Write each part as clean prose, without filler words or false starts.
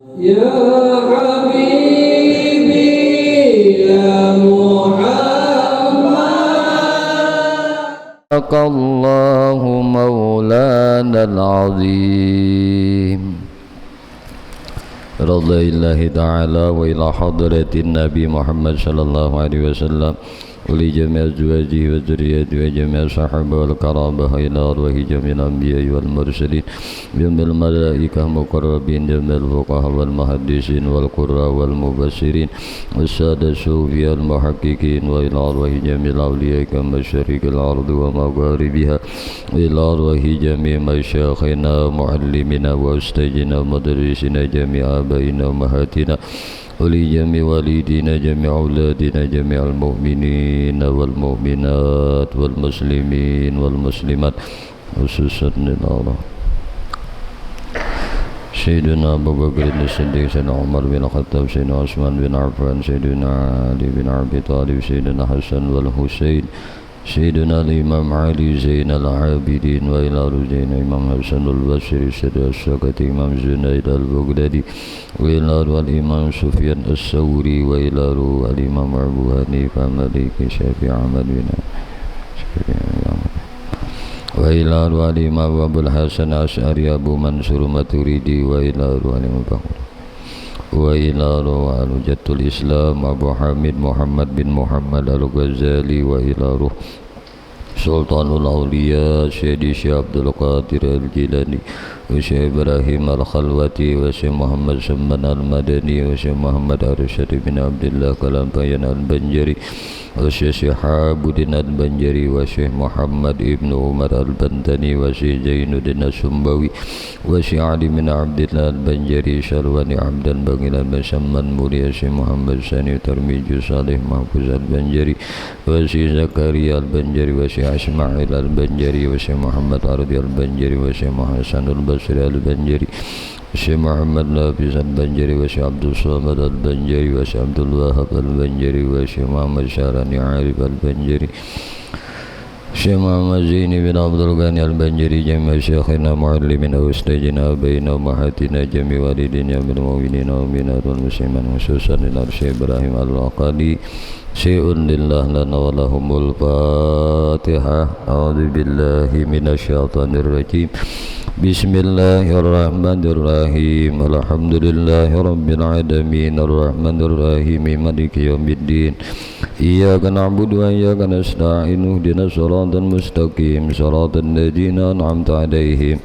يا حبيبي يا محمد صدق الله مولانا العظيم رضي الله تعالى وإلى حضرة النبي محمد صلى الله عليه وسلم ولجميع أزواجه وذريته وجميع الصحابة والكرامة إلى أرواح جميع الأنبياء والمرسلين جميع الملائكة المقربين جميع الفقهاء والمحدثين والقراء والمبشرين والسادة الصوفياء المحققين وإلى أرواح جميع الأولياء كمشارق الأرض ومغاربها وإلى أرواح جميع مشايخنا معلمنا وأستاذنا ومدرسنا جميع آبائنا وأمهاتنا ولجميع والدينا جميع أولادنا جميع المؤمنين والمؤمنات والمسلمين والمسلمات خصوصا الله سيدنا أبو بكر الصديق سيدنا عمر بن الخطاب سيدنا عثمان بن عفان سيدنا علي بن أبي طالب سيدنا حسن والحسين سيدنا الإمام علي زين العابدين وإلى رجين إمام حسن البصري سيدنا السقط إمام زنيد البغدادي وإلى الإمام سفيان الثوري وإلى الإمام أبو حنيفة مالك شافعي أحمد بن وإلى الإمام أبو الحسن الأشعري أبو منصور ماتريدي وإلى الإمام وإلى جد الإسلام أبو حامد محمد بن محمد الغزالي وإلى روح سلطان الأولياء سيدي شيخ عبد القادر الجيلاني وشيخ إبراهيم الخلوتي وشيخ محمد سمن المدني وشيخ محمد أرشد بن عبد الله كلامبيان البنجري وشيخ شهاب الدين البنجري وشيخ محمد ابن عمر البنتني وشيخ زين الدين السنبوي وشيخ علي بن عبد الله البنجري شرواني عبد الباقي المسمن مولي شيخ محمد ساني ترميج صالح محفوظ البنجري وشيخ زكريا البنجري وشيخ إسماعيل البنجري وشيخ محمد أرضي البنجري وشيخ محسن البصري البنجري وشيخ محمد نافذ البنجري وشيخ عبد الصمد البنجري وشيخ عبد الوهاب البنجري وشيخ محمد شاراني عارف البنجري شيخ محمد زين بن عبد الغني البنجري جميع شيخنا معلمنا وأستاذنا وأبينا وأمهاتنا جميع والدينا من المؤمنين والمؤمنات والمسلمين خصوصا إلى الشيخ إبراهيم العقادي شيء لله لنا ولهم الفاتحة أعوذ بالله من الشيطان الرجيم بسم الله الرحمن الرحيم الحمد لله رب العالمين الرحمن الرحيم مالك يوم الدين إياك نعبد وإياك نستعين اهدنا الصراط المستقيم صراط الذين أنعمت عليهم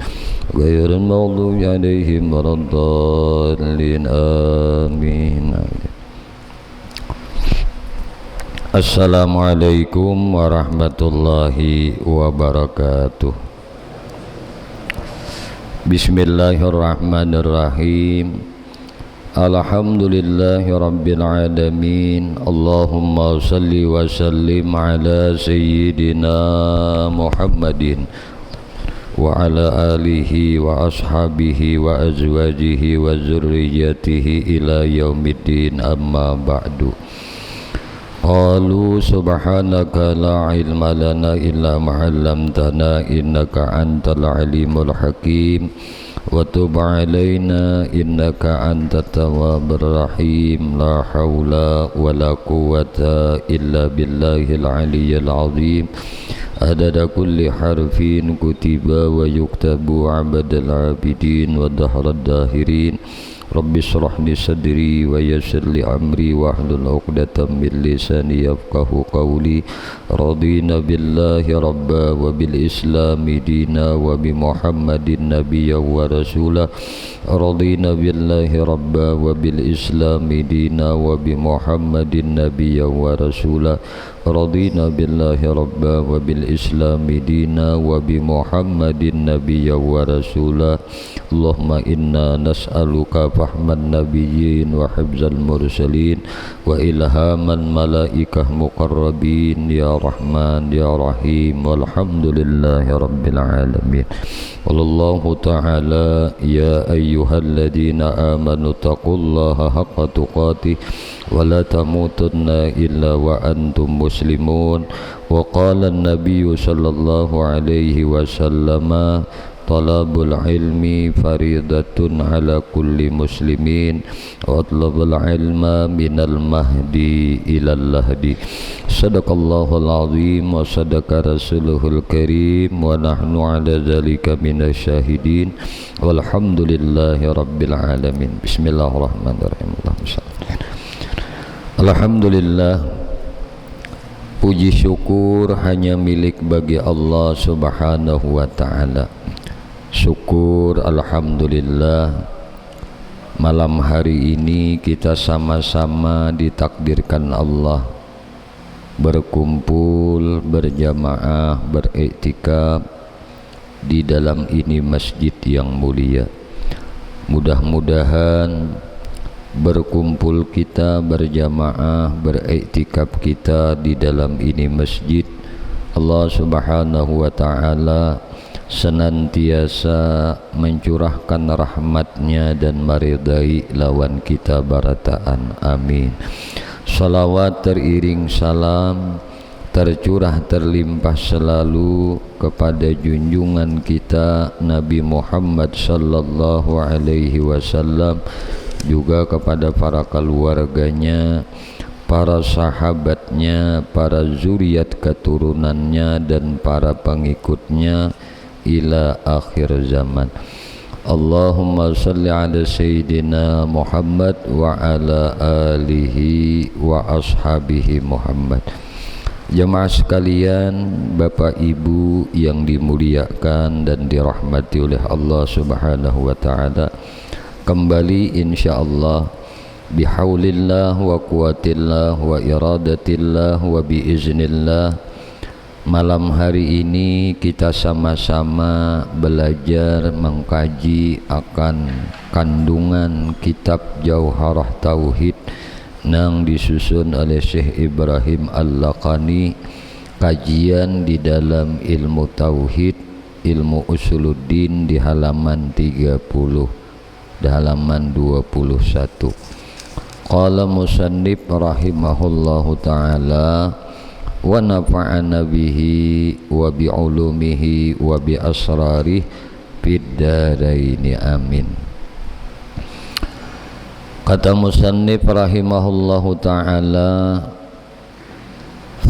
غير المغضوب عليهم ولا الضالين آمين. Assalamualaikum warahmatullahi wabarakatuh. Bismillahirrahmanirrahim. Alhamdulillahi rabbil alamin. Allahumma salli wa sallim ala sayyidina Muhammadin wa ala alihi wa ashabihi wa azwajihi wa zurriyyatihi ila yaumiddin, amma ba'du. Qalu subhanaka la ilma lana illa ma 'allamtana innaka antal alimul hakim wa tub 'alaina innaka antat tawwabur rahim. La haula wala quwwata illa billahil aliyyil azim. Adada kulli harfin kutiba wa yuktabu 'abadal 'abidin wa dahrad dahirin. Rabbi shrah li sadri wa yassir li amri wahlul 'uqdatam min lisani yafqahu qawli. Radina billahi rabba wa bil islami dina wa bi Muhammadin nabiyya wa rasula. Radina billahi rabba wa bil islami dina wa bi Muhammadin nabiyya wa rasula. Radina billahi rabba wa bil islami dina wa bi Muhammadin nabiyya wa rasula. Allahumma inna nas'aluka fahman nabiyyin wa hifzal mursalin wa ilhaman malaikah muqarrabin ya rahman ya rahim. Walhamdulillahi rabbil alamin. Wallahu ta'ala ya ayyuhalladzina amanu taqullaha haqqa tuqatih wa la tamutunna illa wa antum muslimun. Wa qala an-nabiyyu sallallahu alaihi wasallam talabul ilmi faridatun ala kulli muslimin wa talabul ilma minal mahdi ilal lahdi. Sadaqallahul azim wa sadaqa rasuluhul karim wa nahnu ala dzalika minasyahidin walhamdulillahi rabbil alamin. Bismillahirrahmanirrahim. Alhamdulillah, puji syukur hanya milik bagi Allah subhanahu wa ta'ala. Syukur alhamdulillah, malam hari ini kita sama-sama ditakdirkan Allah berkumpul berjamaah beriktikaf di dalam ini masjid yang mulia. Mudah-mudahan berkumpul kita berjamaah beriktikaf kita di dalam ini masjid, Allah subhanahu wa ta'ala senantiasa mencurahkan rahmatnya dan meridai lawan kita barataan. Amin. Salawat teriring salam tercurah terlimpah selalu kepada junjungan kita Nabi Muhammad sallallahu alaihi wasallam, juga kepada para keluarganya, para sahabatnya, para zuriat keturunannya dan para pengikutnya ila akhir zaman. Allahumma salli ala sayyidina Muhammad wa ala alihi wa ashabihi Muhammad. Jemaah sekalian, Bapak Ibu yang dimuliakan dan dirahmati oleh Allah subhanahu wa ta'ala, kembali insyaallah bihaulillah wa quwatillah wa iradatillah wa biiznillah, malam hari ini kita sama-sama belajar mengkaji akan kandungan kitab Jauharah Tauhid yang disusun oleh Syekh Ibrahim Al-Laqani, kajian di dalam ilmu tauhid, ilmu usuluddin di halaman 30, di halaman 21. Qala musannif rahimahullahu ta'ala wa nafa'ana bihi wa bi ulumihi wa bi asrarih fid daraini amin. Kata musannif rahimahullahu ta'ala,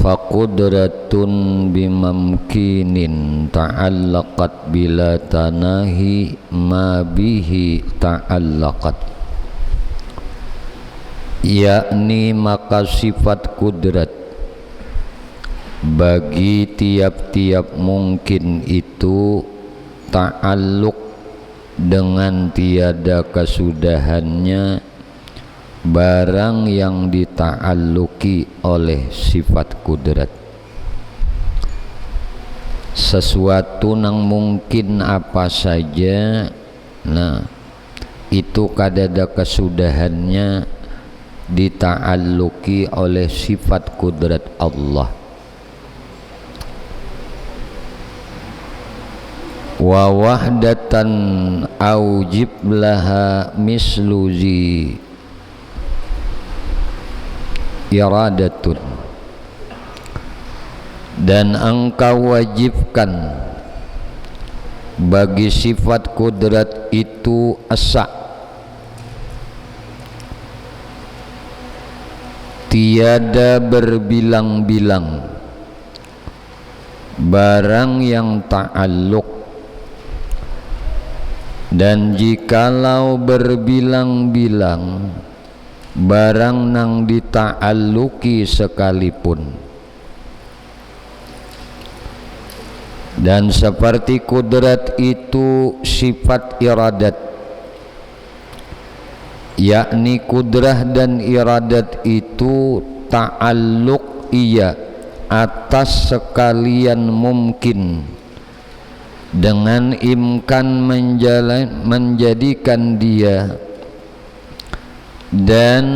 faqudratun bimamkinin ta'allaqat bila tanahi ma bihi ta'allaqat, yakni maka sifat kudrat bagi tiap-tiap mungkin itu ta'alluq dengan tiada kesudahannya barang yang dita'alluki oleh sifat kudrat. Sesuatu yang mungkin apa saja, nah itu kadada kesudahannya dita'alluki oleh sifat kudrat Allah. Wa wahdatan aujib laha misluzi iradatun, dan engkau wajibkan bagi sifat kudrat itu asa, tiada berbilang-bilang barang yang ta'alluq, dan jikalau berbilang-bilang barang nang dita'alluki sekalipun. Dan seperti kudrat itu sifat iradat, yakni kudrah dan iradat itu ta'alluq iya atas sekalian mungkin dengan imkan menjadikan dia dan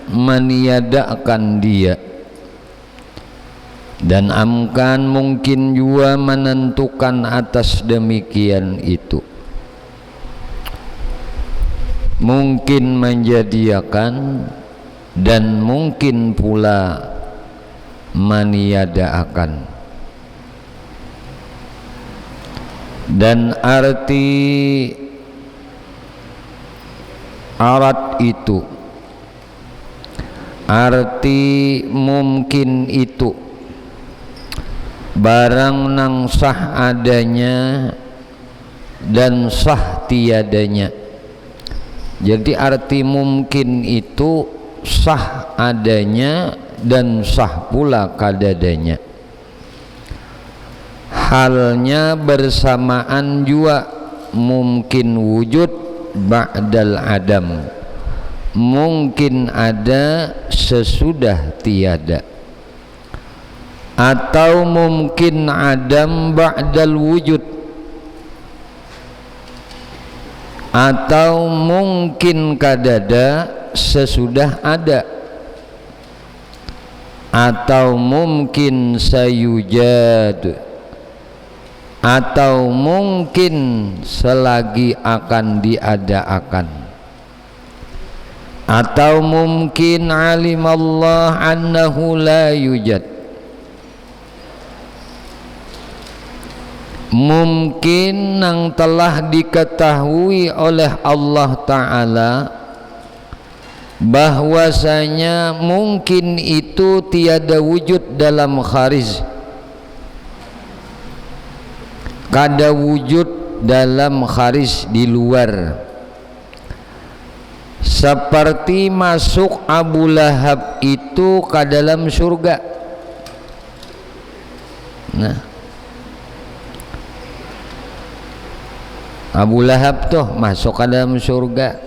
meniadakan dia, dan amkan mungkin juga menentukan atas demikian itu, mungkin menjadikan dan mungkin pula meniadakan. Dan arti arad itu, arti mungkin itu, barang nang sah adanya dan sah tiadanya. Jadi arti mungkin itu sah adanya dan sah pula kadadanya. Halnya bersamaan juga mungkin wujud ba'dal adam, mungkin ada sesudah tiada, atau mungkin adam ba'dal wujud, atau mungkin kadada sesudah ada, atau mungkin sayujad, atau mungkin selagi akan diadakan, atau mungkin alimallah annahu la yujad, mungkin yang telah diketahui oleh Allah Ta'ala bahwasanya mungkin itu tiada wujud dalam kharij, kada wujud dalam kharij di luar. Seperti masuk Abu Lahab itu ke dalam surga. Nah, Abu Lahab tuh masuk ke dalam surga.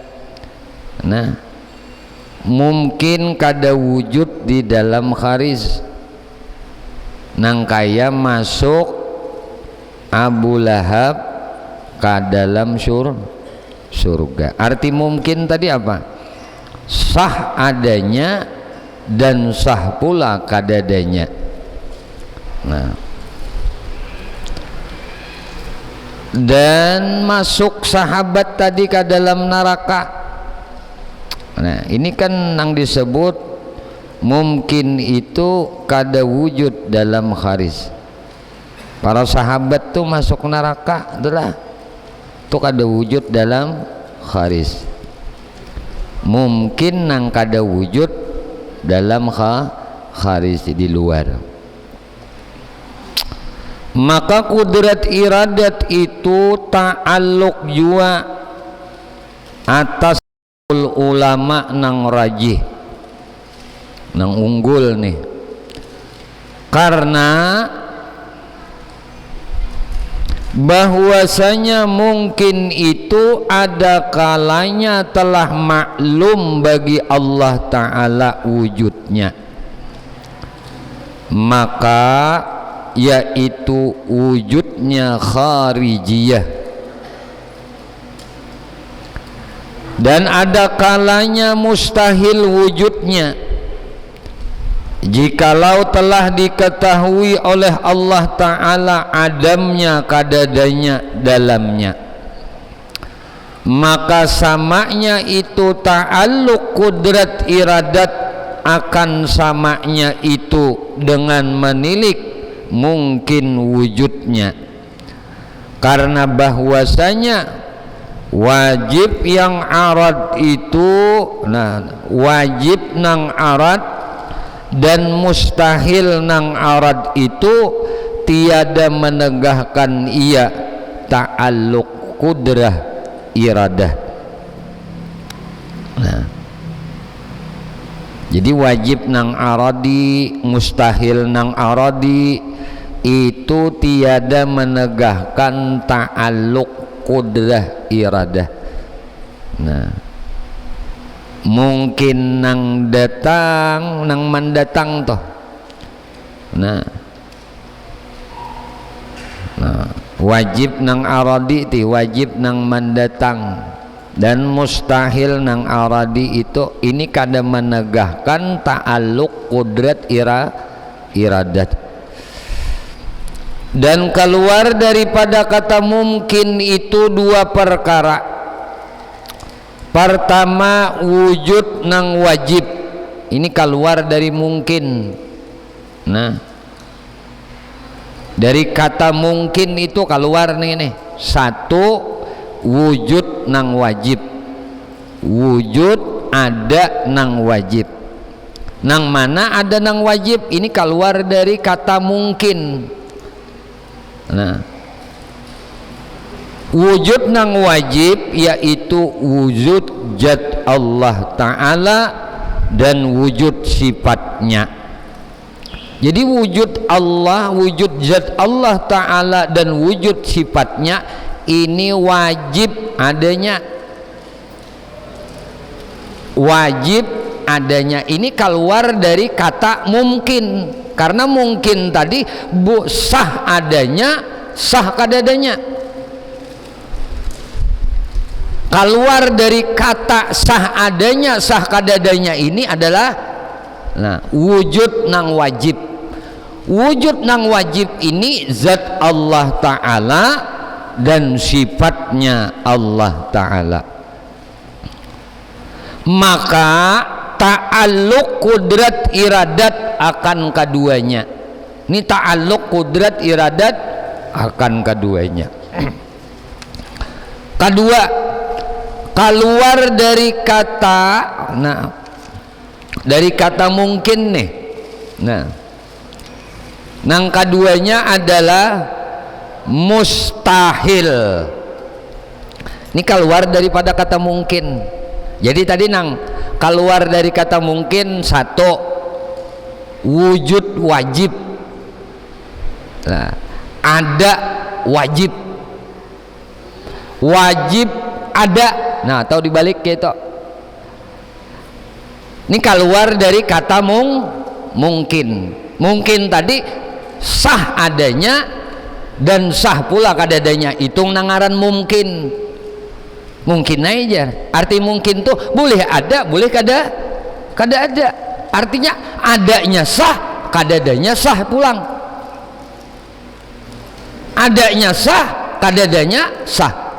Nah, mungkin kada wujud di dalam kharij, nang kaya masuk Abu Lahab ke dalam surga. Arti mungkin tadi apa? Sah adanya dan sah pula kadadanya. Nah, dan masuk sahabat tadi ke dalam neraka. Nah, ini kan yang disebut mungkin itu kada wujud dalam kharij. Para sahabat tuh masuk neraka itulah tuh kada wujud dalam kharij. Mungkin nang kada wujud dalam kharij di luar. Maka kudrat iradat itu ta'alluq jua atas ulama nang rajih, nang unggul nih, karena bahwasanya mungkin itu ada kalanya telah maklum bagi Allah Ta'ala wujudnya, maka yaitu wujudnya kharijiyah. Dan ada kalanya mustahil wujudnya, jikalau telah diketahui oleh Allah Ta'ala adamnya kadadanya dalamnya, maka samanya itu ta'alluq kudrat iradat akan samanya itu dengan menilik mungkin wujudnya, karena bahwasanya wajib yang arad itu, nah wajib nang arad dan mustahil nang arad itu tiada menegahkan ia ta'alluq kudrah iradah. Nah, jadi wajib nang aradi, mustahil nang aradi itu tiada menegahkan ta'alluq kudrah iradah. Nah, mungkin nang datang nang mendatang toh. Nah, wajib nang aradi ti wajib nang mendatang, dan mustahil nang aradi itu ini kada menegahkan ta'alluq kudrat iradat. Dan keluar daripada kata mungkin itu dua perkara. Pertama wujud nang wajib, ini keluar dari mungkin. Nah, dari kata mungkin itu keluar nih Satu, wujud nang wajib. Wujud ada nang wajib. Nang mana ada nang wajib? Ini keluar dari kata mungkin. Nah, wujud nang wajib yaitu wujud zat Allah Ta'ala dan wujud sifatnya. Jadi wujud Allah, wujud zat Allah Ta'ala dan wujud sifatnya ini wajib adanya. Wajib adanya ini keluar dari kata mungkin, karena mungkin tadi sah adanya, sah kadadanya. Keluar dari kata sah adanya, sah kadadanya ini adalah wujud nang wajib. Wujud nang wajib ini zat Allah Ta'ala dan sifatnya Allah Ta'ala. Maka ta'alluq kudrat iradat akan keduanya. Ini ta'alluq kudrat iradat akan keduanya. Kedua, keluar dari kata dari kata mungkin nih. Nang keduanya adalah mustahil. Ini keluar daripada kata mungkin. Jadi tadi nang keluar dari kata mungkin, satu, wujud wajib. Ada wajib. Wajib ada. Nah, tahu dibalik gitu. Ini keluar dari kata mungkin. Mungkin tadi sah adanya dan sah pula kadadanya. Hitung nangaran mungkin. Mungkin aja. Arti mungkin tuh boleh ada, boleh kada ada. Artinya adanya sah, kadadanya sah pulang. Adanya sah, kadadanya sah.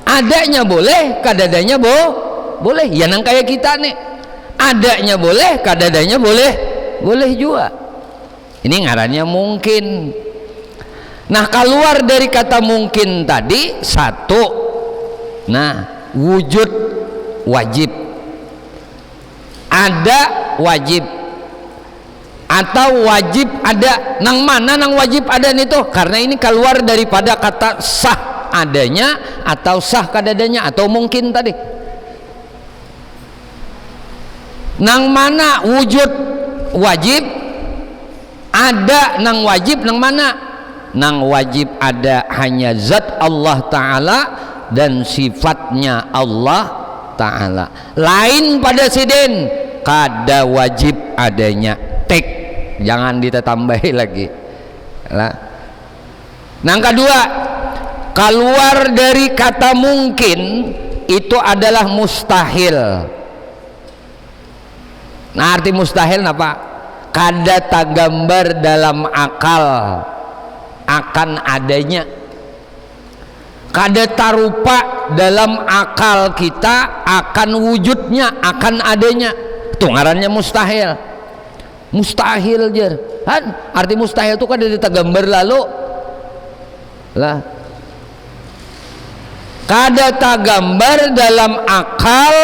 Adanya boleh, kadadanya boleh. Ya nang kayak kita nih. Adanya boleh, kadadanya boleh juga. Ini ngarannya mungkin. Nah, keluar dari kata mungkin tadi, satu, wujud wajib. Ada wajib atau wajib ada. Nang mana nang wajib ada itu? Karena ini keluar daripada kata sah adanya atau sah kadadanya atau mungkin tadi. Nang mana wujud wajib ada, nang wajib nang mana? Nang wajib ada hanya zat Allah Ta'ala dan sifatnya Allah Ta'ala. Lain pada siden kada wajib adanya. Tek, jangan ditambahi lagi. Nang kedua, keluar dari kata mungkin itu adalah mustahil. Nah, arti mustahil apa? Kada tagambar dalam akal akan adanya. Kada tarupa dalam akal kita akan wujudnya, akan adanya. Itu ngarannya mustahil. Mustahil jer. Kan arti mustahil itu kada ditagambar lalu. Kada tagambar dalam akal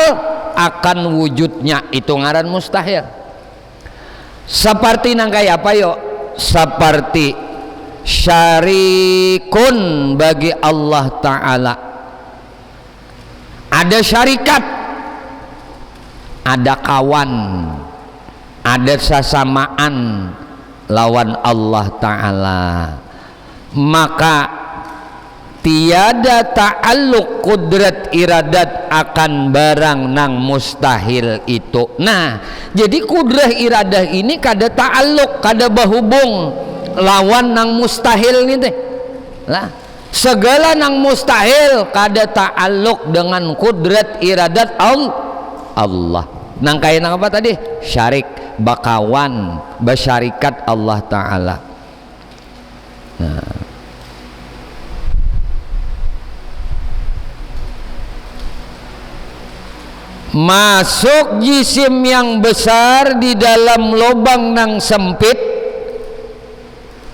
akan wujudnya, itu ngaran mustahil. Seperti nang kayak apa yo? Seperti syarikun bagi Allah Ta'ala. Ada syarikat, ada kawan, ada sasamaan lawan Allah Ta'ala. Maka tiada ta'alluq kudrat iradat akan barang nang mustahil itu. Nah, jadi kudrah iradah ini kada ta'alluq, kada bahubung lawan nang mustahil ini teh. Lah, segala nang mustahil kada ta'alluq dengan kudrat iradat Allah. Nang kaya nang apa tadi? Syarik, bakawan, basyarikat Allah Ta'ala. Nah, masuk jisim yang besar di dalam lubang nang sempit,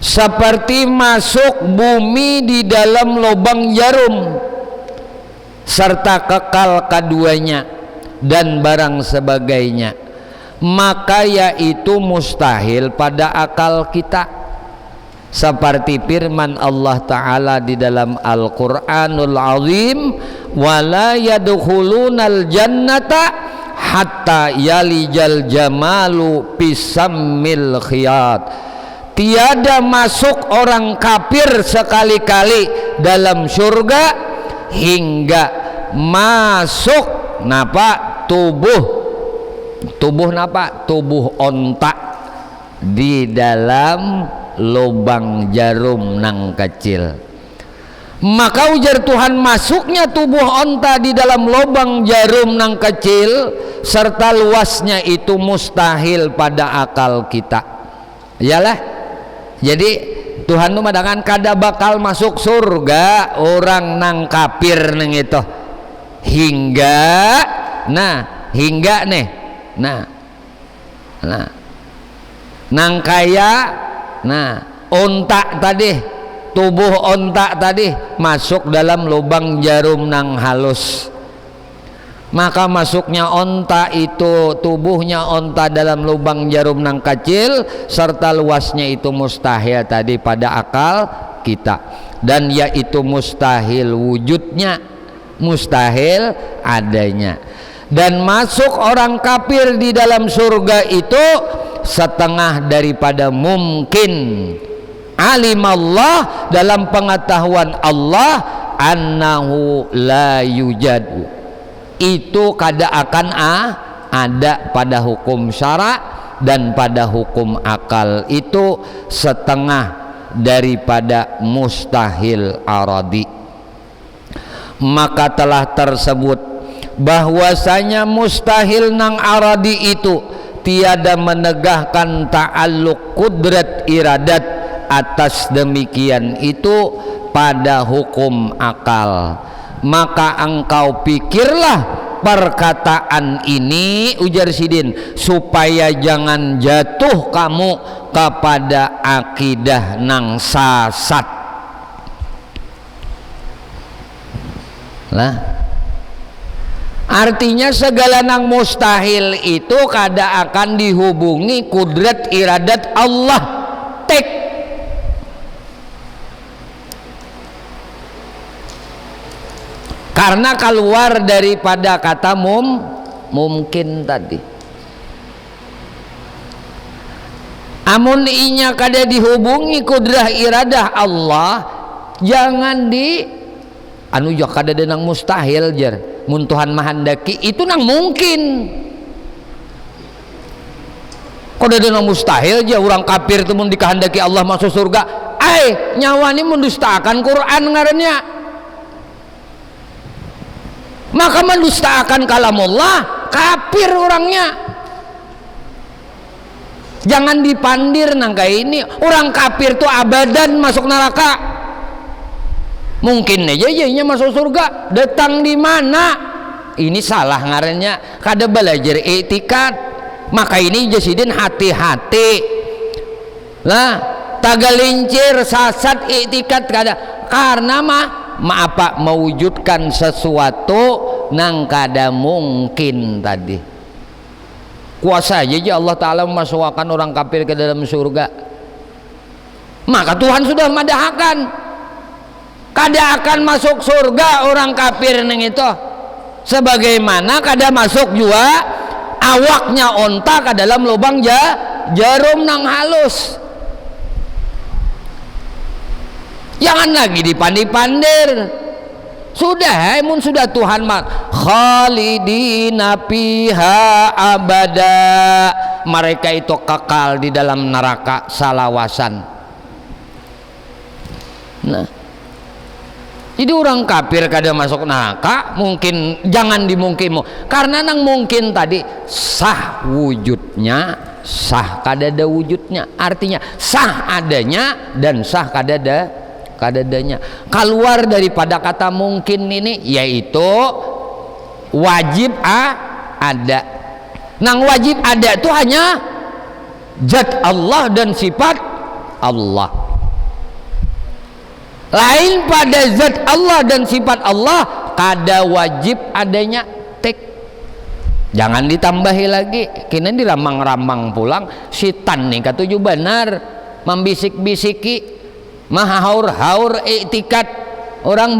seperti masuk bumi di dalam lubang jarum serta kekal keduanya dan barang sebagainya, maka yaitu mustahil pada akal kita, seperti firman Allah Ta'ala di dalam Al-Quranul Azim, wala yadkhulunal jannata hatta yalijal jamalu pisammil khiyat. Tiada masuk orang kafir sekali-kali dalam surga hingga masuk napa tubuh napa tubuh onta di dalam lubang jarum nang kecil. Maka ujar Tuhan, masuknya tubuh onta di dalam lubang jarum nang kecil serta luasnya itu mustahil pada akal kita. Iyalah, jadi Tuhan tuh madangan kada bakal masuk surga orang nang kafir nang itu hingga nang kaya onta tadi, tubuh onta tadi masuk dalam lubang jarum nang halus. Maka masuknya onta itu, tubuhnya onta dalam lubang jarum nang kecil serta luasnya itu mustahil tadi pada akal kita, dan yaitu mustahil wujudnya, mustahil adanya. Dan masuk orang kafir di dalam surga itu setengah daripada mungkin. Alimallah, dalam pengetahuan Allah, annahu la yujadu, itu kada akan ada pada hukum syara dan pada hukum akal itu setengah daripada mustahil aradi. Maka telah tersebut bahwasanya mustahil nang aradi itu tiada menegahkan ta'alluq kudrat iradat atas demikian itu pada hukum akal. Maka engkau pikirlah perkataan ini, ujar Sidin, supaya jangan jatuh kamu kepada akidah nang sasat. Lah, artinya segala nang mustahil itu kada akan dihubungi kudrat iradat Allah. Tek. Karena keluar daripada kata mungkin tadi. Amun inya kada dihubungi kudrah iradah Allah, jangan di anu jo kada nang mustahil jar. Mun Tuhan mahandaki itu nang mungkin. Kada nang mustahil aja orang kafir tu mun dikehendaki Allah masuk surga. Nyawa ni mendustakan Quran ngarannya. Maka mendustakan kalamullah, kafir orangnya. Jangan dipandir nang kayak ini, orang kafir tuh abadan masuk neraka. Mungkin aja nya masuk surga, datang di mana? Ini salah ngarannya, kada belajar etikat. Maka ini jasidin hati-hati. Lah, tagalincir sasat etikat kada, karena apa mewujudkan sesuatu nang kada mungkin tadi. Kuasa aja Allah Ta'ala memasukkan orang kafir ke dalam surga. Maka Tuhan sudah madahkan kada akan masuk surga orang kafir neng itu, sebagaimana kada masuk juga awaknya onta ke dalam lubang jarum nang halus. Jangan lagi dipandir-pandir. Sudah, mun sudah Tuhan khalidina fiha abada, mereka itu kekal di dalam neraka salawasan. Nah, jadi orang kafir kada masuk neraka mungkin, jangan dimungkin, karena nang mungkin tadi sah wujudnya, sah kada ada wujudnya, artinya sah adanya dan sah kada adanya. Keluar daripada kata mungkin ini yaitu wajib ada. Nang wajib ada itu hanya zat Allah dan sifat Allah. lain pada zat Allah dan sifat Allah kada wajib adanya tek. Jangan ditambahi lagi, kini diramang-ramang pulang sitan nih katuju benar membisik-bisiki mahaur-haur iktikat orang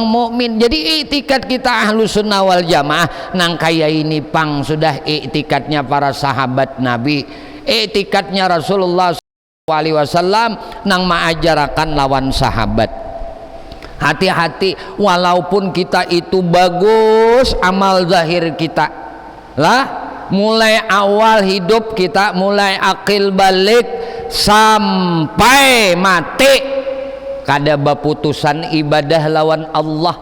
mukmin. Jadi iktikat kita Ahlus Sunnah wal Jamaah nang kaya ini pang sudah iktikatnya para sahabat Nabi, iktikatnya Rasulullah SAW nang maajarakan lawan sahabat. Hati-hati, walaupun kita itu bagus amal zahir kita lah, mulai awal hidup kita, mulai akil balik sampai mati kada baputusan ibadah lawan Allah,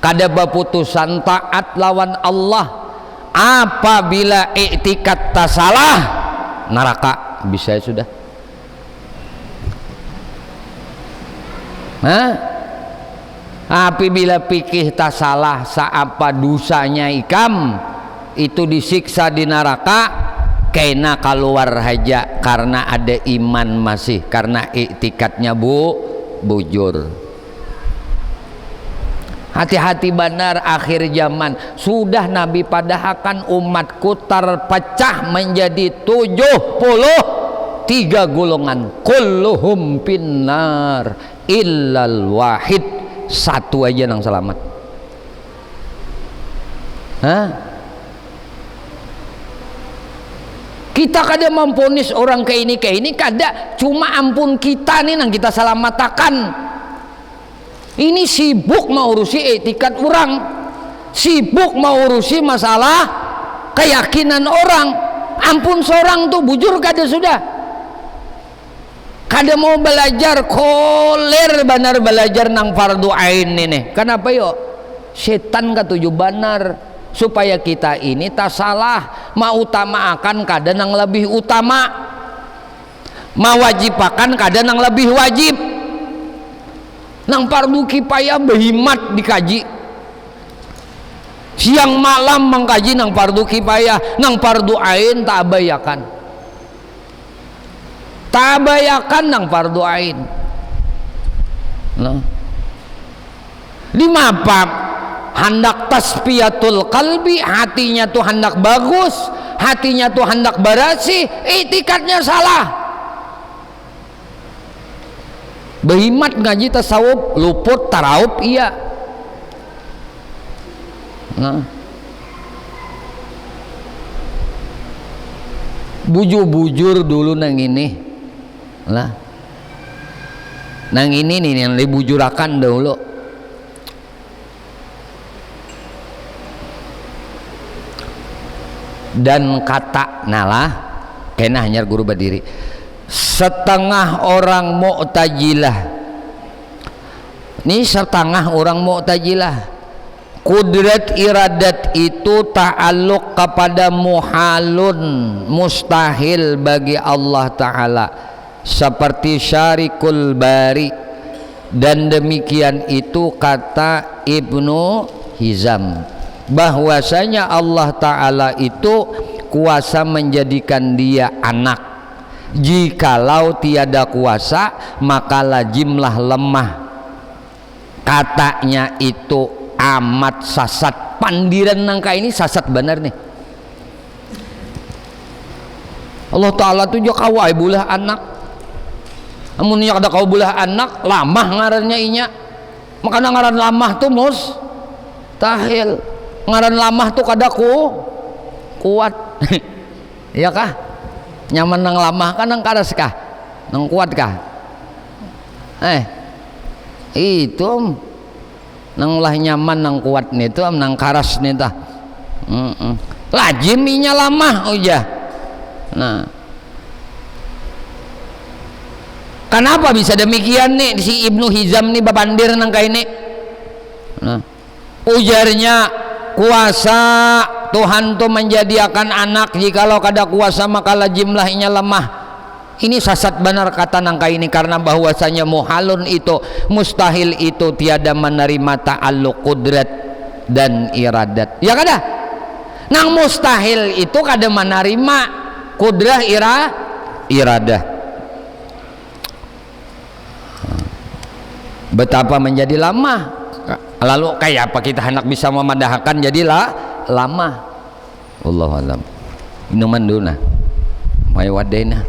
kada baputusan taat lawan Allah. Apabila iktikat tak salah, neraka bisa sudah. Apabila pikih tak salah, saapa dosanya ikam itu disiksa di neraka, kena keluar haja karena ada iman masih, karena iktikatnya bujur. Hati-hati benar akhir zaman sudah Nabi padahakan umatku terpecah menjadi 73 golongan, kulluhum finnar illal wahid, satu aja yang selamat. Kita kada memponis orang ke ini kada, cuma ampun kita nih yang kita selamatkan. Ini sibuk mau urusi etikat orang, sibuk mau urusi masalah keyakinan orang. Ampun seorang tuh bujur kada sudah, kada mau belajar, koler benar belajar nang fardu ain ini. Kenapa yo? Setan katuju benar supaya kita ini tak salah, mautamakan kada nang lebih utama, mawajibakan kada nang lebih wajib. Nang fardu kifayah berhimat dikaji, siang malam mengkaji nang fardu kifayah, nang fardu ain tak abayakan, tak abayakan nang fardu ain. Nah, lima bab hendak tasfiyatul qalbi, hatinya tuh hendak bagus, hatinya tuh hendak bersih, itikadnya salah. Berhimat ngaji tasawuf, luput tarawuf iya. Nah, bujur-bujur dulu nang ini lah, nang ini nih yang dibujurakan dulu. Dan kata nalah kena hanya guru berdiri setengah orang Mu'tazilah, ini setengah orang Mu'tazilah, kudrat iradat itu ta'alluq kepada muhalun, mustahil bagi Allah Ta'ala, seperti Syarikul Bari. Dan demikian itu kata Ibnu Hizam, bahwasanya Allah Ta'ala itu kuasa menjadikan dia anak. Jikalau tiada kuasa maka lazimlah lemah. Katanya itu amat sasat, pandiran nangka ini sasat benar nih. Allah Ta'ala tuh juga kawai bulah anak, amunnya ada kau bulah anak lamah ngarannya inya, makanya ngaran lamah tuh mustahil, ngaran lamah tuh kada kuat. Iya kah? Nyaman nang lamah kan nang karas kah, nang kuat kah? Itu nang lah nyaman nang kuat nih tuh nang karas nih tah. Laziminya lamah uja. Nah, kenapa bisa demikian nih si Ibnu Hizam nih babandir nang kaini? Nah, ujarnya kuasa Tuhan tuh menjadikan anak, jikalau kada kuasa maka jumlahnya lemah. Ini sasat benar kata nangka ini, karena bahwasanya muhalun itu, mustahil itu tiada menerima ta'alluq kudrat dan iradat. Ya kada? Nang mustahil itu kada menerima kudrah iradah. betapa menjadi lama. Lalu kayak apa kita hendak bisa memadahkan jadilah lama. Wallahu alam. Minuman dulu nah may wadena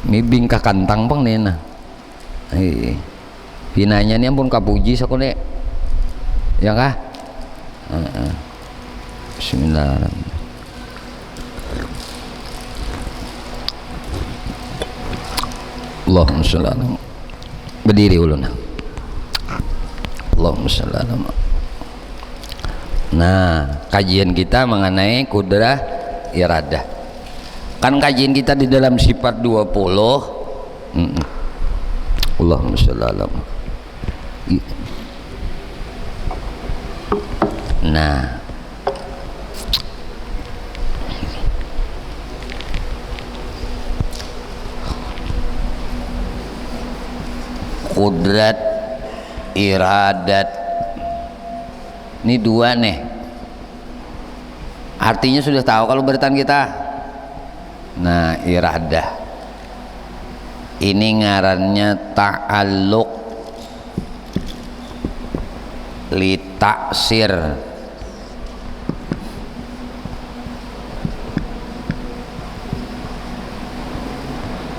mibing ka kantang pang nena pinanya ni ampun kapuji sakune ya kah. Bismillahirrahmanirrahim. Allahumma sholli ala berdiri ulun. Allahumma sholli ala. Nah, kajian kita mengenai kudrah iradah. Kan kajian kita di dalam sifat 20. Allahumma sholli ala. Nah, kudrat iradat ini dua nih, artinya sudah tahu kalau bertahan kita. Nah, iradah ini ngarannya ta'alluq li taksir.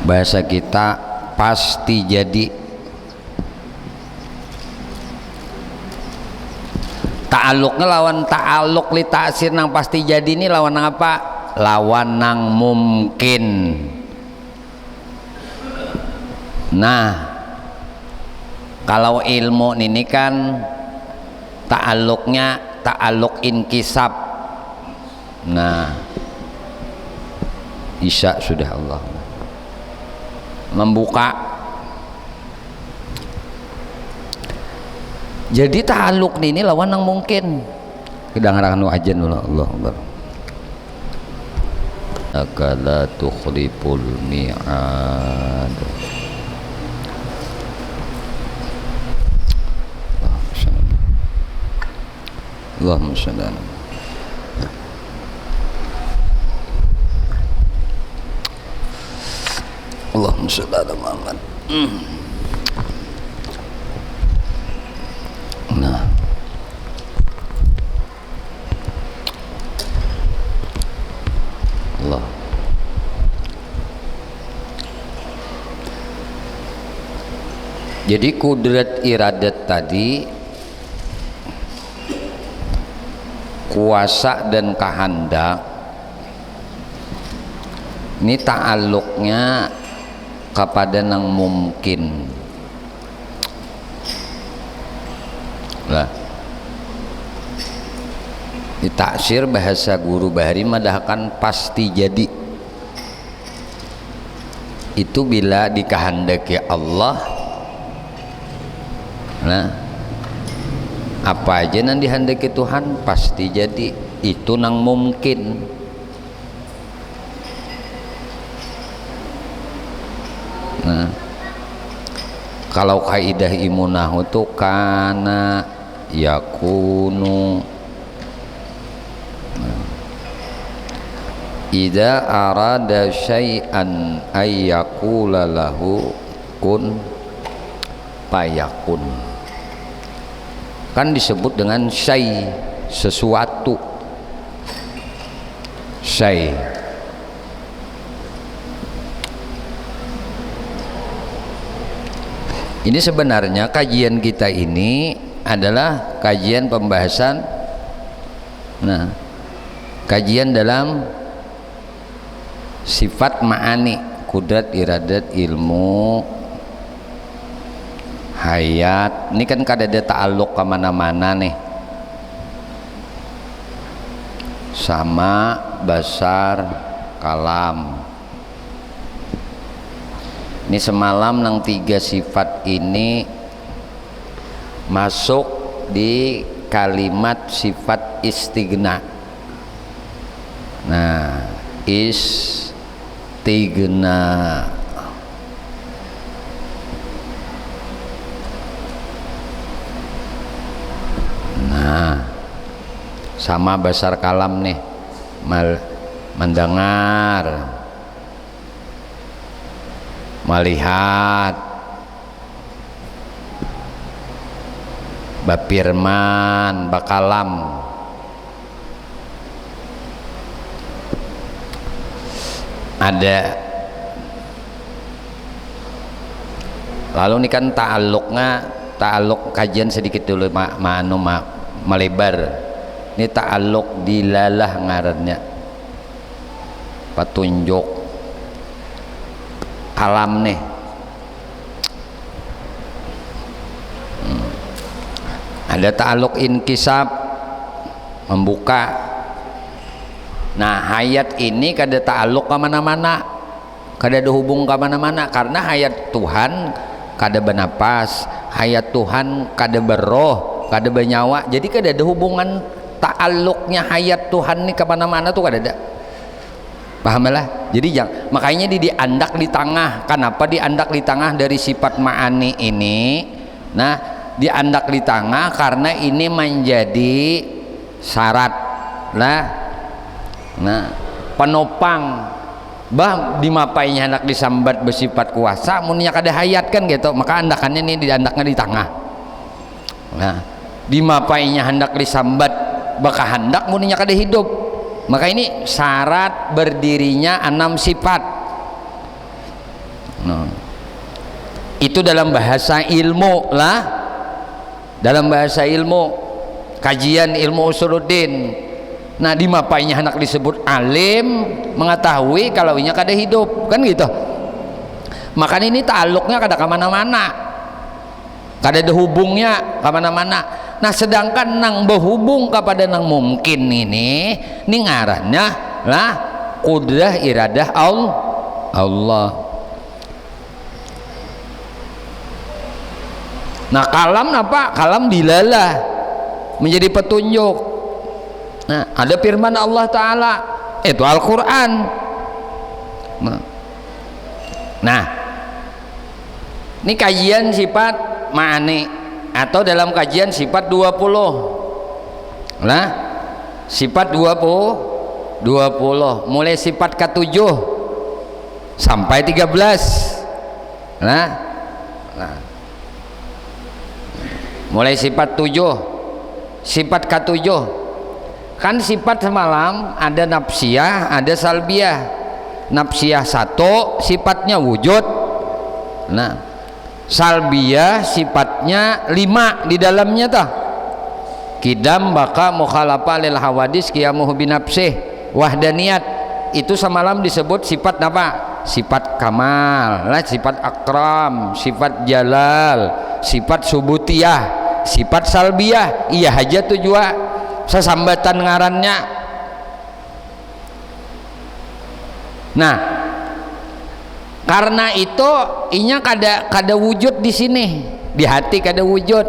Bahasa kita pasti jadi. Ta'alluqnya lawan ta'alluq li taksir nang pasti jadi ini lawan nang apa? Lawan nang mungkin. Nah, kalau ilmu ini kan ta'alluqnya ta'alluq inkisab. Nah, Isya sudah Allah membuka. Jadi ta'alluq ini lawan yang mungkin. Kedengaran nu ajan dulu. Allah Akbar. Akala tukhliful mi'ad. Allahumma shalli ala Allahumma shalli ala Muhammad. Nah, Allah. Jadi kudrat iradat tadi kuasa dan kehendak ini ta'alluqnya kepada yang mungkin lah. Di taksir bahasa guru bahari madahkan pasti jadi itu bila dikehendaki Allah. Nah, apa aja yang dihendaki Tuhan pasti jadi, itu nang mungkin. Nah, kalau kaidah imunahu itu kana yakunu. Nah, idza arada syai'an ay yaqula lahu kun fayakun. Kan disebut dengan syai, sesuatu. Syai. Ini sebenarnya kajian kita ini adalah kajian pembahasan, nah, kajian dalam sifat ma'ani, kudrat, iradat, ilmu, hayat. Ini kan kadada ta'alluq kemana-mana nih, sama basar, kalam. Ini semalam nang tiga sifat ini masuk di kalimat sifat istighna. Nah, istighna. Nah, sama basar kalam nih, mendengar, melihat. bapirman, bakalam. Ada. Lalu ini kan ta'alluq kajian sedikit dulu melebar. Ini ta'alluq dilalah ngarannya. Petunjuk kalam nih. Ada ta'alluq inkisab, membuka. Nah hayat ini kada ta'alluq ke mana-mana, kada ada hubung ke mana-mana, karena hayat Tuhan kada bernapas, hayat Tuhan kada berroh, kada bernyawa, jadi kada ada hubungan ta'alluqnya hayat Tuhan nih ke mana-mana tuh kada ada. Paham lah? Jadi makanya diandak di tengah. Kenapa diandak di tengah dari sifat ma'ani ini? Nah diandak di tengah karena ini menjadi syarat lah. Nah penopang bah dimapainya hendak disambat bersifat kuasa munnya kada hayat kan gitu, maka andakannya ini diandaknya di tengah. Nah dimapainya hendak disambat baka hendak munnya kada hidup, maka ini syarat berdirinya 6 sifat. Nah itu dalam bahasa ilmu lah, dalam bahasa ilmu kajian ilmu usuluddin. Nah dimapainya anak disebut alim, mengetahui kalau inya kada hidup kan gitu. Makanya ini ta'alluqnya kada kemana-mana, kada ada hubungnya kemana-mana. Nah sedangkan nang berhubung kepada nang mungkin ini ngarannya lah qudrah iradah Allah. Nah kalam apa? Kalam dilalah menjadi petunjuk. Nah ada firman Allah Ta'ala itu Al-Quran. Nah ini kajian sifat ma'ani atau dalam kajian sifat 20. Nah sifat 20 mulai sifat ke-7 sampai 13. Nah mulai sifat 7, sifat ke-7 kan sifat semalam ada nafsiyah, ada salbiyah. Nafsiyah 1 sifatnya wujud. Nah salbiyah sifatnya 5 di dalamnya tah kidam baka mukhalafa lil hawadis qiyamuhu binafsih wahdaniyat. Itu semalam disebut sifat apa? Sifat kamal lah, sifat akram, sifat jalal, sifat subutiyah, sifat salbiyah. Iya aja tuh juga sesambatan ngarannya. Nah karena itu inya kada wujud di sini, di hati kada wujud.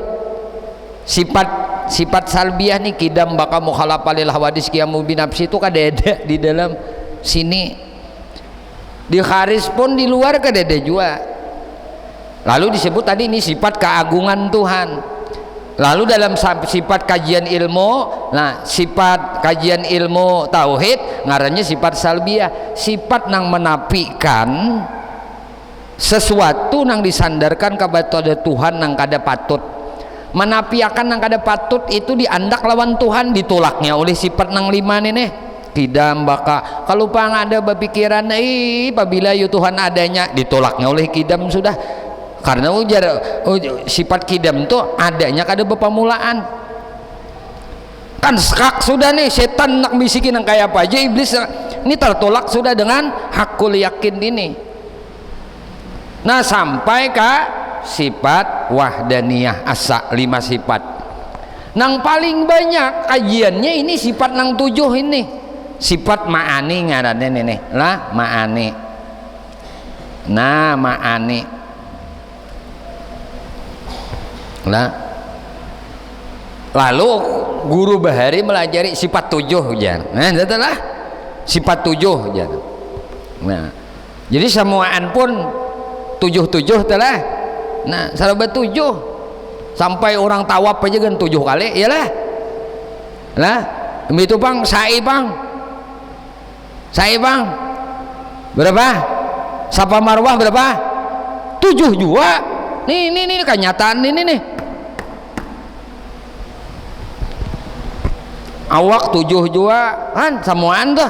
Sifat salbiyah nih kidam baka mukhalafa lil hawadis qiyamu binafsi itu kada ada di dalam sini. Di kharis pun di luar kada ada juga. Lalu disebut tadi ini sifat keagungan Tuhan. Lalu dalam sifat kajian ilmu, nah sifat kajian ilmu tauhid ngarannya sifat salbiyah, sifat nang menafikan sesuatu nang disandarkan kepada Tuhan nang kada patut. Menafikan nang kada patut itu diandak lawan Tuhan, ditolaknya oleh sifat nang 5 nih. Kidam baka kalau pang ada berpikiran apabila yu Tuhan adanya, ditolaknya oleh kidam sudah. Karena sifat kidam itu adanya kada berpamulaan kan skak sudah nih, setan nak bisikin yang kayak apa aja, iblis ini tertolak sudah dengan hakul yakin ini. Nah sampai ke sifat wahdaniyah asa 5 sifat. Nang paling banyak kajiannya ini sifat nang 7 ini, sifat ma'ani ngarannya nih lah ma'ani. Nah ma'ani nah lalu guru bahari melajari sifat 7 jan. Nah setelah sifat 7 jan. Nah jadi semuaan pun 7 telah. Nah sahabat 7 sampai orang tawaf aja kan 7 kali iyalah. Nah itu bang sa'i bang berapa? Safa marwah berapa? 7 juga. Nih kenyataan ini nih. awak 7 jua kan samuan tuh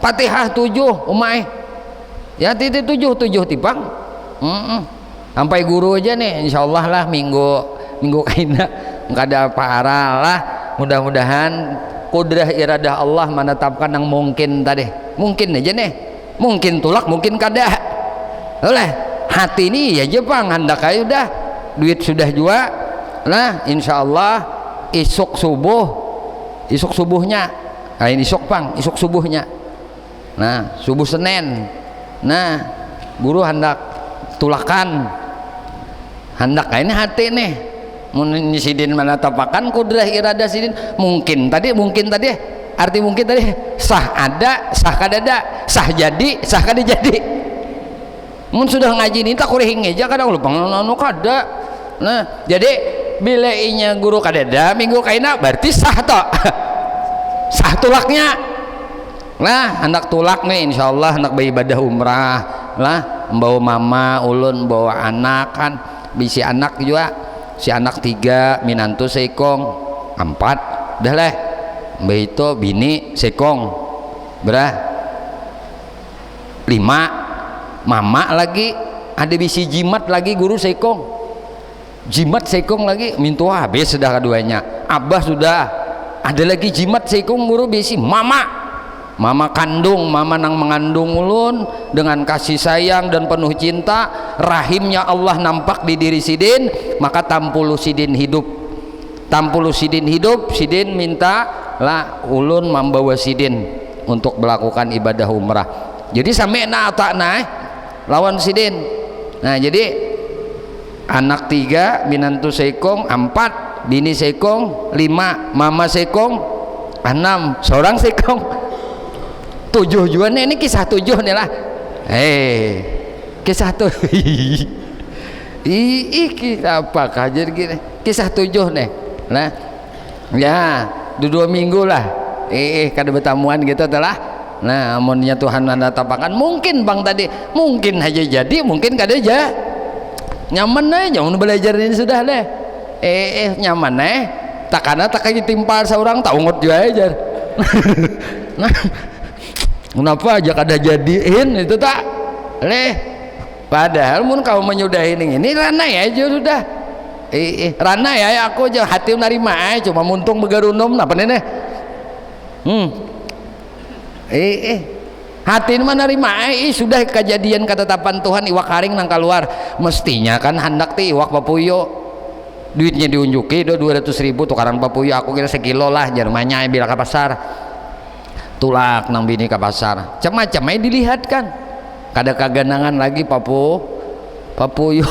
Fatihah 7 umai ya titik 7 tipang sampai guru aja nih insyaallah lah minggu kaina nggak ada parah lah mudah-mudahan kudrah iradah Allah menetapkan yang mungkin tadi mungkin aja nih mungkin tulak mungkin kada oleh hati ini ya Jepang hendak aja udah duit sudah jua nah insyaallah isuk subuhnya ini isuk pang isuk subuhnya nah subuh Senin nah guru hendak tulakan hendak ini hati nih sidin menetapakan kudrah iradah sidin mungkin tadi arti mungkin tadi sah ada sah kadada sah jadi sah kada jadi mun sudah ngaji ini tak kurang aja kadang lupa ngono kada nah jadi bila inya guru kadada minggu kaina berarti sah toh sah tulaknya nah anak tulak nih insyaallah anak beribadah umrah lah membawa mama ulun bawa anak kan bisi anak juga si anak 3 minantu sekong 4 dah lah mbak itu bini sekong berah 5 mama lagi ada bisi jimat lagi guru sekong jimat sekong lagi mintu habis sudah keduanya abah sudah ada lagi jimat sekong guru bisi mama kandung mama nang mengandung ulun dengan kasih sayang dan penuh cinta rahimnya Allah nampak di diri sidin maka tampulu sidin hidup sidin minta lah ulun membawa sidin untuk melakukan ibadah umrah jadi sampai lawan sidin nah jadi anak 3 minantu sekong 4 bini sekong 5 mama sekong 6 seorang sekong 7 juga nih ini kisah 7 nih lah kisah 7 kisah apa kajar gini kisah 7 nih nah ya 2 minggu lah kada bertamuan gitu telah nah amunnya Tuhan anda tapakan mungkin bang tadi mungkin aja jadi mungkin kada aja nyaman aja mau belajar ini sudah deh nyaman takana tak aja timpal seorang tak ungut juga aja nah kenapa aja kada jadiin itu tak padahal mun kau menyudahin ini rana ya aja sudah rana ya aku aja hati menerima cuma muntung begarunum apa nih hati menerima sudah kejadian ketetapan Tuhan iwak karing nang keluar mestinya kan hendak ti iwak papuyo duitnya diunjuki 200.000 tukaran papuyo aku kira sekilo lah jarmanya bila ke pasar tulak nang bini ke pasar macam-macam dilihat kan kada kaganangan lagi papuyo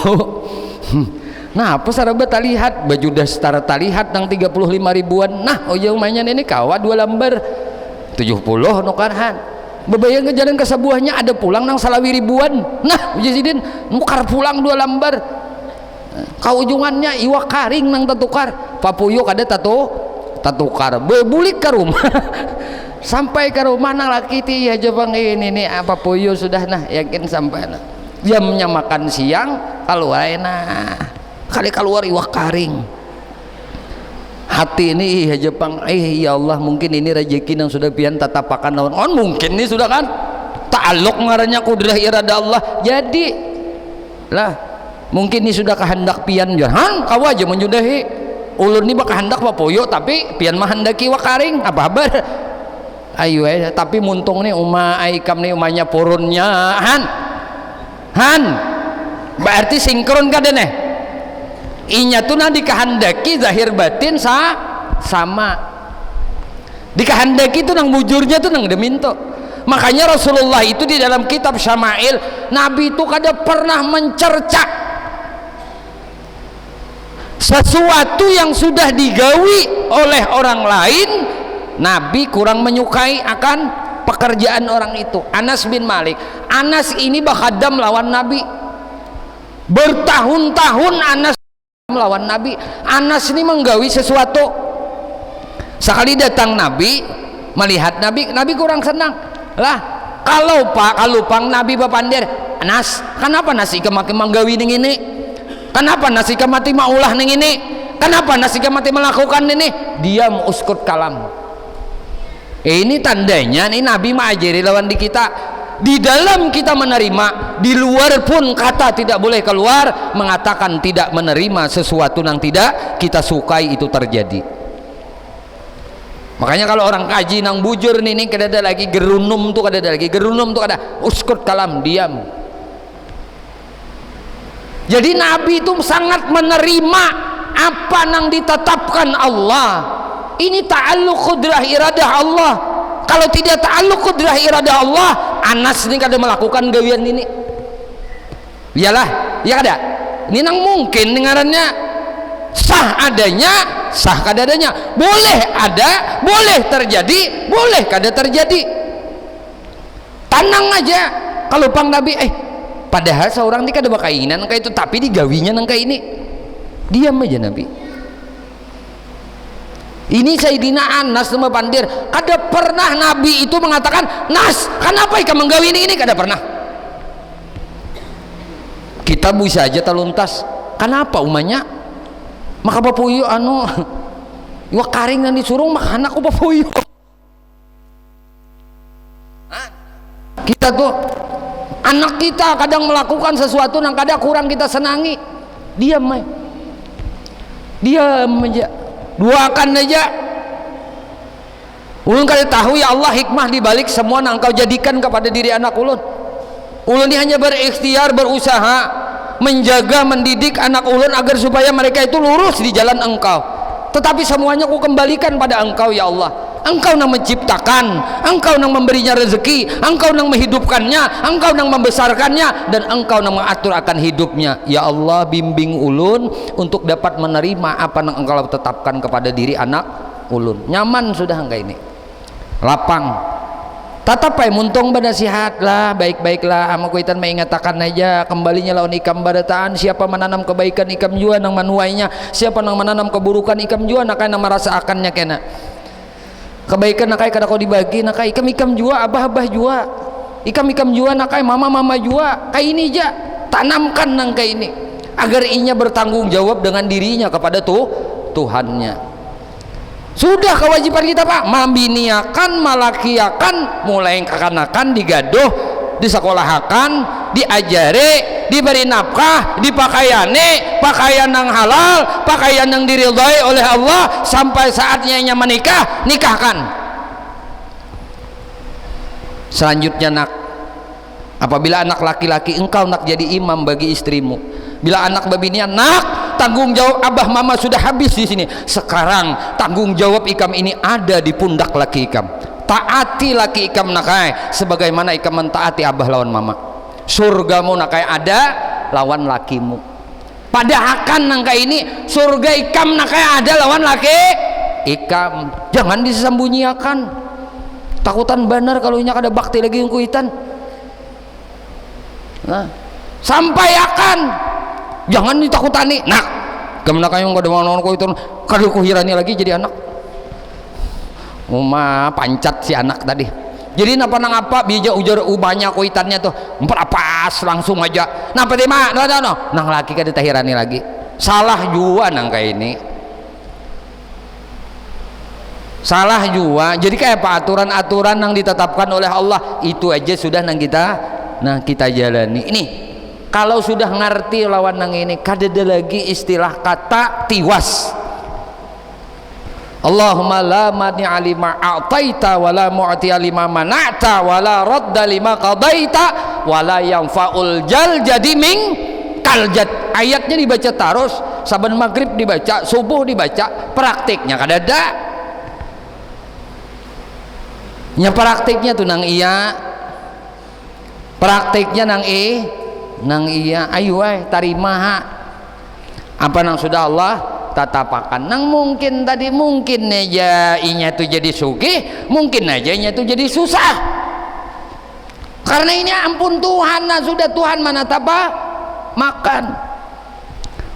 nah apa sarabat lihat baju dasar talihat nang 35 ribuan nah ojang mainan ini kawa 2 lembar 70 nukarhan bebayang ke jalan ke sebuahnya ada pulang nang salawi ribuan nah ujisidin nukar pulang 2 lembar kau ujungannya iwak karing nang tatukar papuyo kada tatukar bebulik ke rumah sampai ke rumah nang laki ti ya jabang ini apa puyo sudah nah yakin sampai nah jamnya makan siang keluar kali keluar iwak karing hati ini ya Jepang ya Allah mungkin ini rezeki yang sudah pian tatapakan lawan mungkin ini sudah kan ta'alluq ngarannya kudrah iradah Allah jadi lah mungkin ini sudah kehendak pian jangan kau aja menyudahi ulun ini bakal hendak papuyo tapi pian mah hendaki iwak karing apa kabar ayo tapi muntung nih aikam nih umanya purunnya han berarti sinkron kada nih inya tuh nanti dikehendaki zahir batin sama dikehendaki tuh nang bujurnya tuh nang deminto makanya Rasulullah itu di dalam kitab Syama'il Nabi itu kada pernah mencerca sesuatu yang sudah digawi oleh orang lain Nabi kurang menyukai akan pekerjaan orang itu. Anas bin Malik, Anas ini bakhadam lawan Nabi bertahun-tahun. Anas melawan Nabi. Anas ini menggawi sesuatu. Sekali datang Nabi melihat Nabi, Nabi kurang senang lah. Kalau pang Nabi bapandir Anas, kenapa nasi kemaki menggawi ning ini, kenapa nasi kemati maulah ning ini, kenapa nasi kemati melakukan ini, diam uskut kalam. Ini tandanya nih Nabi mengajari lawan di kita, di dalam kita menerima, di luar pun kata tidak boleh keluar mengatakan tidak menerima sesuatu yang tidak kita sukai itu terjadi. Makanya kalau orang kaji nang bujur nih kada lagi gerunum tuh, kada lagi gerunum tuh, ada uskut kalam, diam. Jadi Nabi itu sangat menerima apa yang ditetapkan Allah. Ini ta'alluq qudrah iradah Allah. Kalau tidak ta'alluq qudrah iradah Allah, Anas ini kada melakukan gawian ini. Iyalah, ya kada. Ini nang mungkin ngarannya sah adanya, sah kada adanya. Boleh ada, boleh terjadi, boleh kada terjadi. Tenang aja. Kalau pang Nabi padahal seorang ini kada bakainan kayak itu, tapi digawinya nang kayak ini. Diam aja Nabi. Ini Sayyidina Anas sama Pandir, kada pernah Nabi itu mengatakan, Nas, kenapa ikam menggawi ini? Kada pernah. Kita bisa aja taluntas, kenapa umanya? Maka papuyo iwa karing dan disuruh makan aku papuyo. Kita tuh anak kita kadang melakukan sesuatu yang kadang kurang kita senangi, diam aja, diam aja, doakan aja. Ulun kada tahu ya Allah hikmah dibalik semua yang engkau jadikan kepada diri anak ulun. Ulun ini hanya berikhtiar, berusaha menjaga, mendidik anak ulun agar supaya mereka itu lurus di jalan engkau. Tetapi semuanya ku kembalikan pada engkau ya Allah. Engkau yang menciptakan, engkau yang memberinya rezeki, engkau yang menghidupkannya, engkau yang membesarkannya, dan engkau yang mengatur akan hidupnya. Ya Allah, bimbing ulun untuk dapat menerima apa yang engkau tetapkan kepada diri anak ulun. Nyaman sudah engkau ini, lapang. Tatapai muntung bernasihat lah, baik-baiklah ama kuitan mengatakan aja kembalinya lawan ikam barataan. Siapa menanam kebaikan ikam jua nang manuainya, siapa nang menanam keburukan ikam jua nak nang merasakannya kena. Kebaikan nakai kada kau dibagi, nakai ikam jua, abah jua, ikam jua, nakai mama jua. Kayak ini aja tanamkan nang kayak ini agar inya bertanggung jawab dengan dirinya kepada Tuhannya. Sudah kewajiban kita Pak, mambiniakan, malakiakan, mulai kakanakan, digaduh, disekolahakan, diajari, diberi nafkah, dipakaiane, pakaian yang halal, pakaian yang diridhai oleh Allah, sampai saatnya nya menikah, nikahkan. Selanjutnya nak, apabila anak laki-laki engkau nak jadi imam bagi istrimu, bila anak babinian, nak tanggung jawab abah mama sudah habis di sini. Sekarang tanggung jawab ikam ini ada di pundak laki ikam. Taati laki ikam nakai sebagaimana ikam mentaati abah lawan mama. Surgamu nakai ada lawan lakimu. Pada akan nangkai ini surga ikam nakai ada lawan laki ikam. Jangan disembunyikan. Takutan benar kalau inya kada bakti lagi yang kuitan. Nah, sampaikan. Jangan ditakutani. Nak, kemana kayong kada mau ko itu kada ku hirani lagi jadi anak. Pancat si anak tadi. Jadi napa nang apa bija ujar ubahnya kuitannya tuh merapas langsung aja. Napa di mana? No. Nang laki kada tahirani lagi. Salah jua nang kayak ini. Salah jua. Jadi kayak apa aturan-aturan yang ditetapkan oleh Allah itu aja sudah nang kita jalani. Ini kalau sudah ngerti lawan nang ini, kada ada lagi istilah kata tiwas. Allahumma la mani'a lima a'taita wa la mu'tiya lima mana'ta wa la radda lima qadaita wa la yanfa'ul jal jadi ming kaljat. Ayatnya dibaca terus, saban maghrib dibaca, subuh dibaca, praktiknya kada ada. Nya praktiknya tuh nang iya. Praktiknya nang nang iya, ayo tarima apa nang sudah Allah tatapakan. Nang mungkin tadi mungkin aja inya tuh jadi sugih, mungkin aja inya tuh jadi susah. Karena ini ampun Tuhan, nah sudah Tuhan mana tapa makan.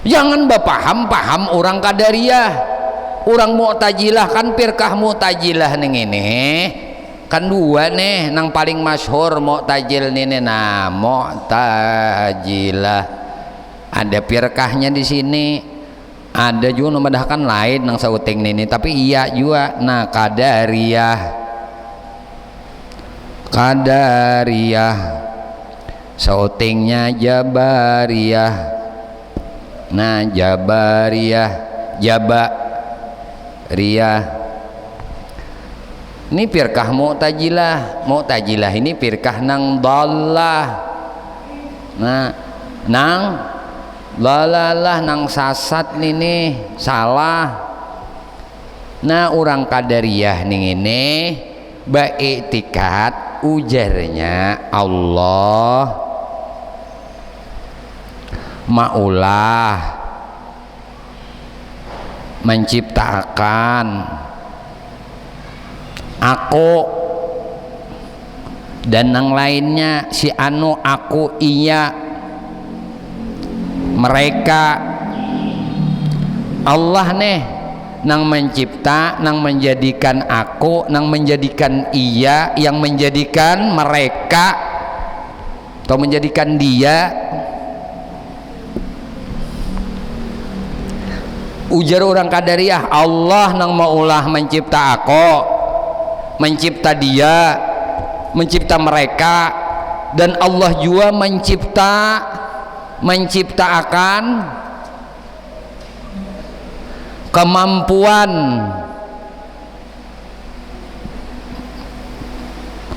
Jangan paham orang Qadariyah, orang Mu'tazilah kan firqah Mu'tazilah ning ini. Kan dua nih nang paling masyhur Mu'tazil nih nah Mu'tazilah ada firqahnya di sini, ada juga nomedahkan lain nang sauting nih tapi iya juga nah Qadariyah Qadariyah, sautingnya Jabariyah. Nah, Jabariyah, Jabariyah ini firqah Mu'tazilah. Mu'tazilah ini firqah nang dhallah. Nah, nang dhalalah, nang sasat nih salah. Nah, orang Qadariyah nih ini ba'iktikad ujarnya Allah maulah menciptakan aku dan yang lainnya, si anu aku iya mereka. Allah nih nang mencipta, nang menjadikan aku, nang menjadikan iya, yang menjadikan mereka atau menjadikan dia. Ujar orang Qadariyah, Allah nang maulah mencipta aku, mencipta dia, mencipta mereka, dan Allah juga menciptakan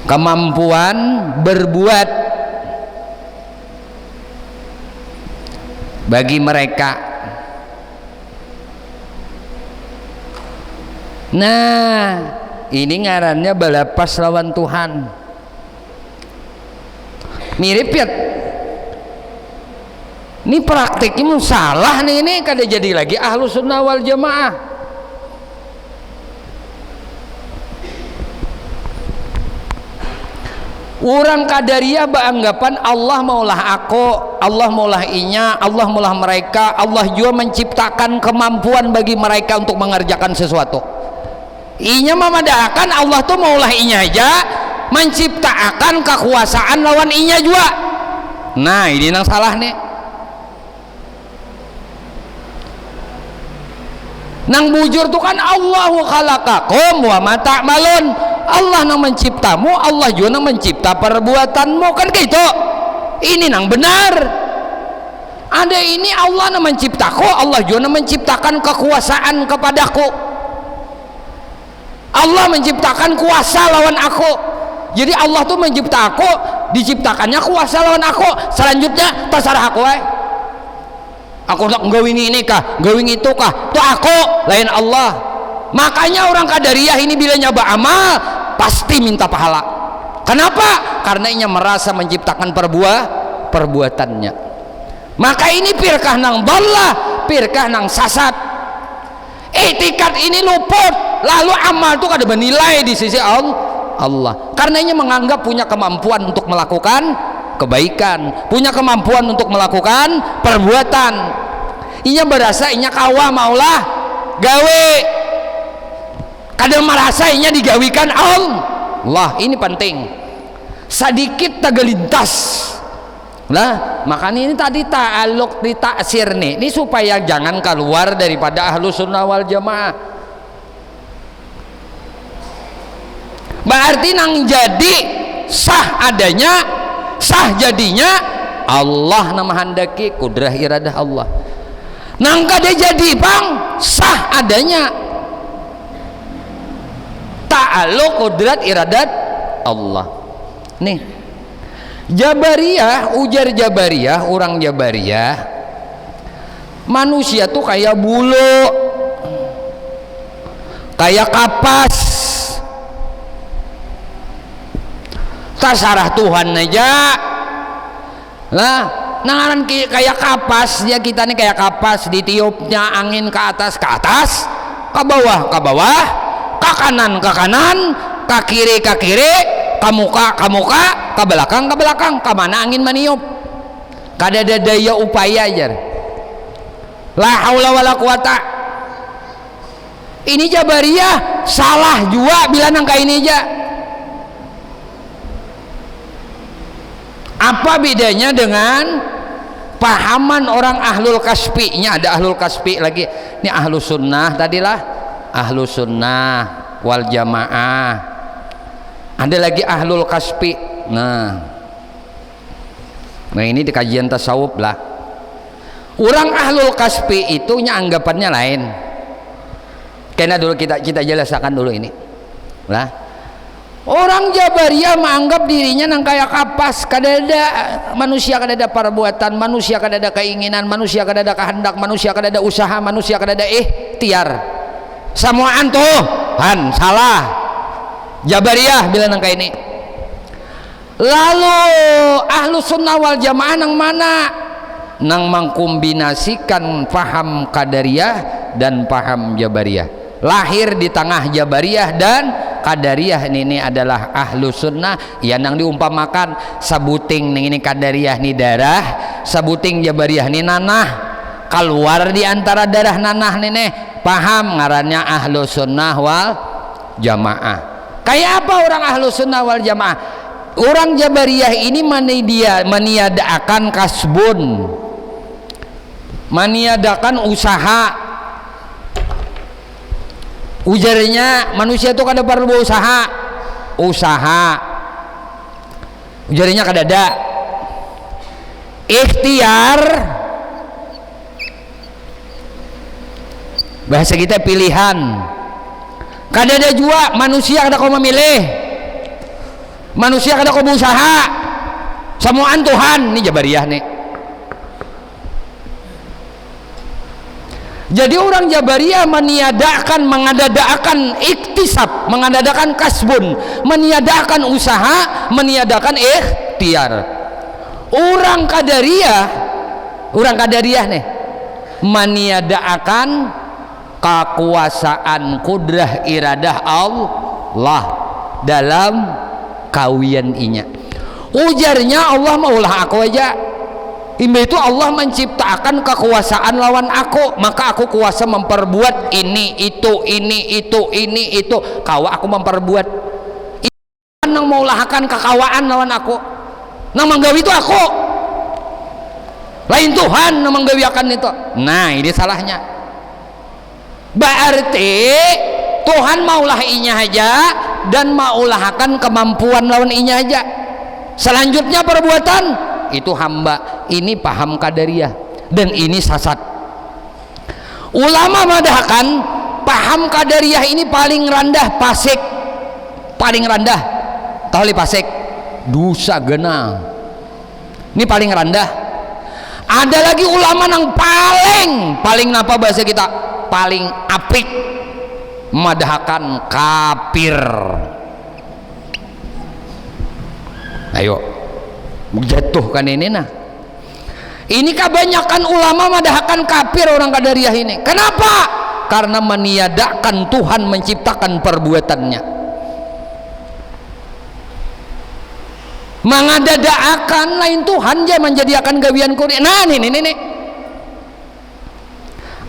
kemampuan berbuat bagi mereka. Nah, ini ngarannya balapas lawan Tuhan. Mirip ya. Ini praktiknya salah nih, ini kada jadi lagi Ahlus Sunnah wal Jamaah. Orang Qadariyah beranggapan Allah maulah aku, Allah maulah inya, Allah maulah mereka, Allah juga menciptakan kemampuan bagi mereka untuk mengerjakan sesuatu. Inya memadakan Allah tuh maulah inya aja, menciptakan kekuasaan lawan inya juga. Nah, ini yang salah nih. Nang bujur tuh kan Allahu khalaqakum wa ma ta'malun. Allah nang menciptamu, Allah juga nang mencipta perbuatanmu, kan gitu. Ini nang benar. Ada ini Allah nang menciptaku, Allah juga nang menciptakan kekuasaan kepadaku. Allah menciptakan kuasa lawan aku. Jadi Allah tuh mencipta aku, diciptakannya kuasa lawan aku. Selanjutnya terserah aku aku nak gawing ini kah, gawing itu kah, itu aku, lain Allah. Makanya orang Qadariyah ini bila nyoba amal pasti minta pahala. Kenapa? Karena ia merasa menciptakan perbuatannya. Maka ini firqah nang dhallah, firqah nang sasat. Etikat ini luput, lalu amal itu kada bernilai di sisi Allah. Karena ia menganggap punya kemampuan untuk melakukan kebaikan, punya kemampuan untuk melakukan perbuatan. Inya berasa inya kawa maulah gawe, kadang merasa inya digawikan Allah. Ini penting, sedikit tagelintas. Nah, makanya ini tadi ta'aluk di taksir nih, ini supaya jangan keluar daripada Ahlus Sunnah wal Jamaah. Berarti nang jadi sah adanya, sah jadinya Allah nama handaki, kudrah iradah Allah. Nang kada jadi bang, sah adanya, ta'aluk kudrat iradat Allah. Nih Jabariyah, ujar Jabariyah, orang Jabariyah, manusia tuh kayak bulu, kayak kapas, terserah Tuhan aja lah. Nangaran kayak kapas, ya kita nih kayak kapas, ditiupnya angin ke atas, ke bawah, ke kanan, ke kiri, ke muka, ke belakang, ke mana angin meniup. Kada ada daya upaya aja. La haula wala quwata. Ini Jabariyah salah juga bila nangka ini aja. Apa bedanya dengan pahaman orang ahlul kaspi? Nya ada ahlul kaspi lagi. Ini ahlus sunnah tadilah, ahlus sunnah wal jamaah. Ada lagi ahlul kasfi. Nah ini di kajian tasawuf lah. Orang ahlul kasfi itu anggapannya lain. Karena dulu kita jelaskan dulu ini lah. Orang Jabariyah menganggap dirinya nang kayak kapas, kadada manusia, kadada perbuatan manusia, kadada keinginan manusia, kadada kehendak manusia, kadada usaha manusia, kadada ikhtiar. Samuaan Tuhan salah. Jabariyah bilang nang kayak ini. Lalu ahlu sunnah wal jamaah nang mana? Nang mengkombinasikan paham Qadariyah dan paham Jabariyah. Lahir di tengah Jabariyah dan Qadariyah. Ini adalah ahlu sunnah ya, nang diumpamakan sabuting ini Qadariyah ni darah, sabuting Jabariyah ni nanah. Keluar di antara darah nanah ini paham ngarannya ahlu sunnah wal jamaah. Kayak apa orang ahlu sunnah wal jamaah? Orang Jabariyah ini meniadakan kasbun, meniadakan usaha. Ujarnya manusia itu kada perlu berusaha, ujarnya kada ada. Ikhtiar, bahasa kita pilihan. Kada ada juga manusia kada kau memilih, manusia kada kau berusaha. Samuaan Tuhan. Ini Jabariyah nih. Jadi orang Jabariyah meniadakan, mengadakan iktisab, mengadakan kasbun, meniadakan usaha, meniadakan ikhtiar. Orang Qadariyah nih meniadakan kekuasaan kudrah iradah Allah dalam kawian inya. Ujarnya Allah maulah aku aja. Imba itu Allah menciptakan kekuasaan lawan aku, maka aku kuasa memperbuat ini itu. Kawa aku memperbuat. Nang maulahakan kekawaan lawan aku. Nang manggawi itu aku. Lain Tuhan nang manggawi akan itu. Nah ini salahnya. Berarti Tuhan maulah inya aja dan maulahakan kemampuan lawan inya aja. Selanjutnya perbuatan itu hamba. Ini paham Qadariyah dan ini sasat. Ulama madahkan paham Qadariyah ini paling rendah pasik, paling rendah. Tahu li pasik dosa genah. Ini paling rendah. Ada lagi ulama yang paling napa bahasa kita paling apik, madahkan kafir. Ayo menjatuhkan ini nah. Ini kebanyakan ulama madahkan kafir orang Qadariyah ini. Kenapa? Karena meniadakan Tuhan menciptakan perbuatannya. Mengadadaakan lain Tuhan dia menjadikan gawian kuria. Nah ini.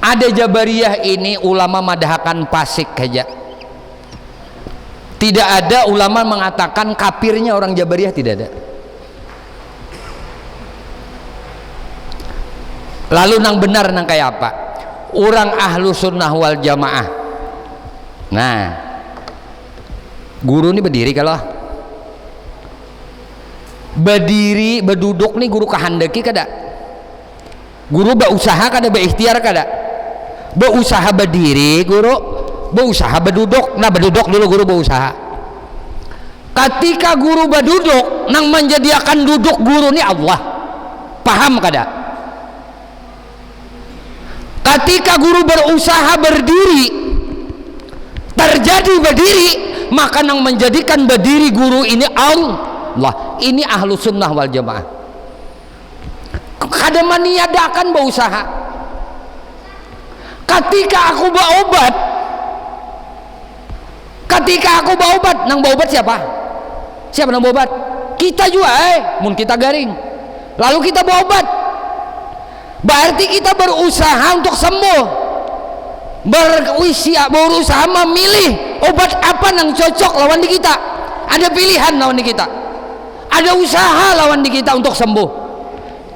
Ada Jabariyah ini ulama madahkan pasik aja. Tidak ada ulama mengatakan kafirnya orang Jabariyah, tidak ada. Lalu nang benar nang kayak apa? Orang ahlu sunnah wal jamaah. Nah, guru ini berdiri kalau berdiri berduduk nih guru kehendaki kada? Guru berusaha kada, berikhtiar kada? Berusaha berdiri guru, berusaha berduduk. Nah berduduk dulu guru berusaha. Ketika guru berduduk, nang menjadikan duduk guru ini Allah. Paham kada? Ketika guru berusaha berdiri, terjadi berdiri, maka yang menjadikan berdiri guru ini Allah. Ini ahlu sunnah wal jamaah. Kada meniadakan berusaha. Ketika aku berobat, nang berobat siapa? Siapa nang berobat? Kita juga mun kita garing. Lalu kita berobat. Berarti kita berusaha untuk sembuh, berusaha memilih obat apa yang cocok lawan di kita. Ada pilihan lawan di kita, ada usaha lawan di kita untuk sembuh.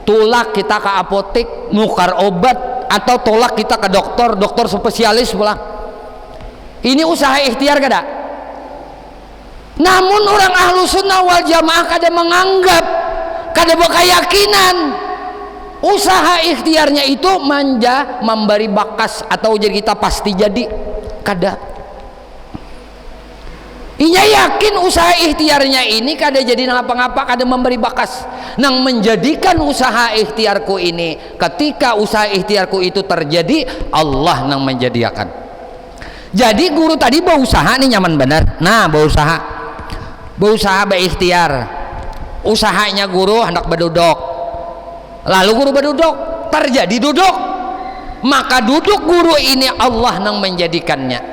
Tolak kita ke apotek nukar obat, atau tolak kita ke dokter spesialis pulang. Ini usaha ikhtiar kada? Namun orang ahlu sunnah wal jamaah kada menganggap, kada berkeyakinan usaha ikhtiarnya itu memberi bakas atau jadi kita pasti jadi, kada. Inya yakin usaha ikhtiarnya ini kada jadi ngapa-ngapa, kada memberi bakas. Nang menjadikan usaha ikhtiarku ini, ketika usaha ikhtiarku itu terjadi, Allah nang menjadikan. Jadi guru tadi berusaha nih nyaman benar. Nah, berusaha berikhtiar. Usahanya guru hendak berduduk. Lalu guru berduduk, terjadi duduk. Maka duduk guru ini Allah nang menjadikannya.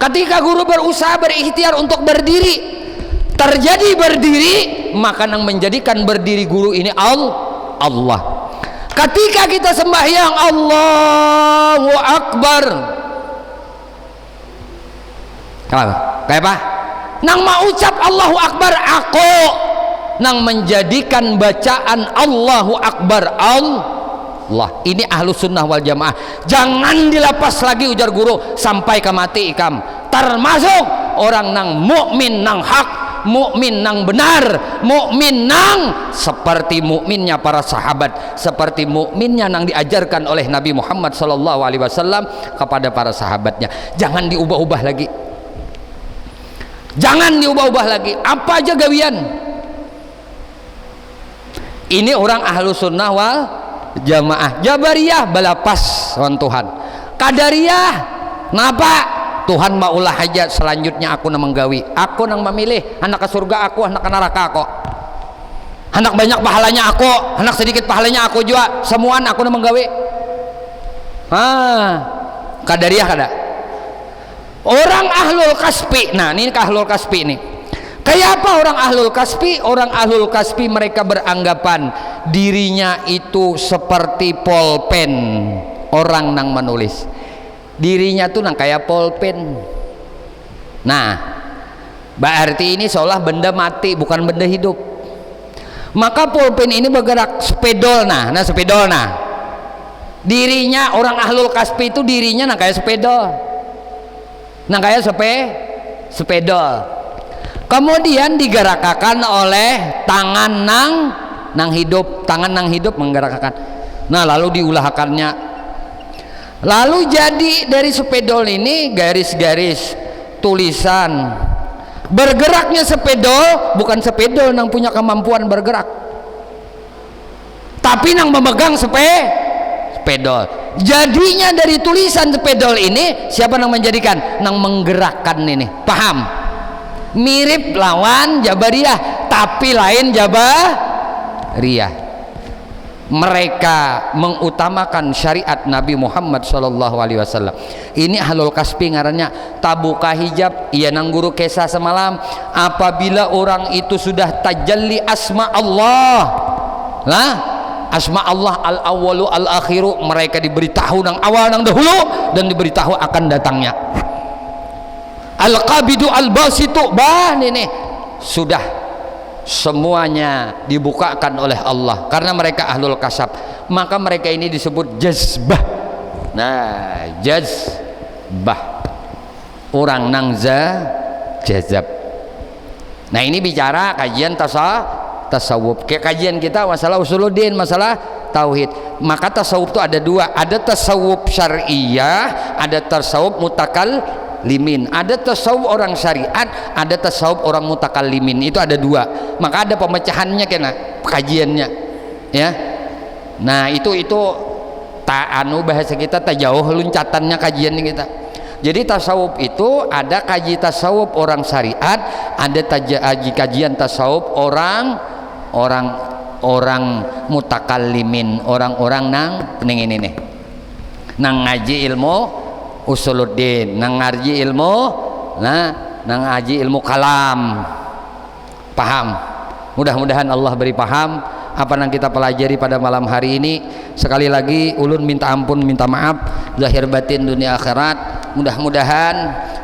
Ketika guru berusaha berikhtiar untuk berdiri, terjadi berdiri, maka yang menjadikan berdiri guru ini Allah. Ketika kita sembahyang Allahu Akbar, kayak apa? Nang mau ucap Allahu Akbar aku, nang menjadikan bacaan Allahu Akbar Allah. Ini ahlu sunnah wal jamaah. Jangan dilepas lagi ujar guru sampai ke mati ikam. Termasuk orang nang mukmin nang hak, mukmin nang benar, mukmin nang seperti mukminnya para sahabat, seperti mukminnya nang diajarkan oleh Nabi Muhammad SAW kepada para sahabatnya. Jangan diubah-ubah lagi. Jangan diubah-ubah lagi. Apa aja gawian. Ini orang ahlu sunnah wal jamaah. Jabariyah balapas wan Tuhan. Qadariyah napa? Tuhan maulah aja, selanjutnya aku nang menggawi, aku nang memilih anak ke surga aku, anak ke neraka aku, anak banyak pahalanya aku, anak sedikit pahalanya aku juga, semua aku nang menggawi. Qadariyah kada. Orang ahlul kaspi. Nah, ini ahlul kaspi ini. Kayak apa orang ahlul kaspi? Orang ahlul kaspi mereka beranggapan dirinya itu seperti pulpen orang nang menulis. Dirinya tuh nang kayak pulpen. Nah, berarti ini seolah benda mati, bukan benda hidup. Maka pulpen ini bergerak spedol. Nah spedol. Nah, dirinya orang ahlul kaspi itu dirinya nang kayak spedol. Nang kayak spedol. Kemudian digerakkan oleh tangan nang hidup, tangan nang hidup menggerakkan. Nah, lalu diulahkannya. Lalu jadi dari spedol ini garis-garis tulisan. Bergeraknya spedol bukan spedol nang punya kemampuan bergerak, tapi nang memegang spedol. Jadinya dari tulisan spedol ini siapa nang menjadikan? Nang menggerakkan ini. Paham? Mirip lawan Jabariyah, tapi lain Jabariyah. Mereka mengutamakan syariat Nabi Muhammad SAW. Ini ahlul kasbi ngarannya. Tabuka hijab, ia nang guru kisah semalam. Apabila orang itu sudah tajalli asma Allah, asma Allah al-awwalu al-akhiru, mereka diberitahu nang awal nang dahulu dan diberitahu akan datangnya. Al-qabidu al-basitu, ini sudah semuanya dibukakan oleh Allah karena mereka ahlul kasab. Maka mereka ini disebut jazbah. Nah, jazbah orang nang jazab. Nah, ini bicara kajian tasawuf. Kayak kajian kita masalah usuluddin, masalah tauhid. Maka tasawuf itu ada dua, ada tasawuf syariah, ada tasawuf mutakallimin. Ada tasawuf orang syariat, ada tasawuf orang mutakallimin. Itu ada dua. Maka ada pemecahannya kena kajiannya, ya. Nah, itu bahasa kita tak jauh luncatannya kajian kita. Jadi tasawuf itu ada kaji tasawuf orang syariat, ada kajian tasawuf orang mutakallimin, orang-orang nang ini nang ngaji ilmu usuluddin, nang ngaji ilmu nang ngaji ilmu kalam. Paham? Mudah-mudahan Allah beri paham apa yang kita pelajari pada malam hari ini. Sekali lagi ulun minta ampun, minta maaf zahir batin dunia akhirat. Mudah-mudahan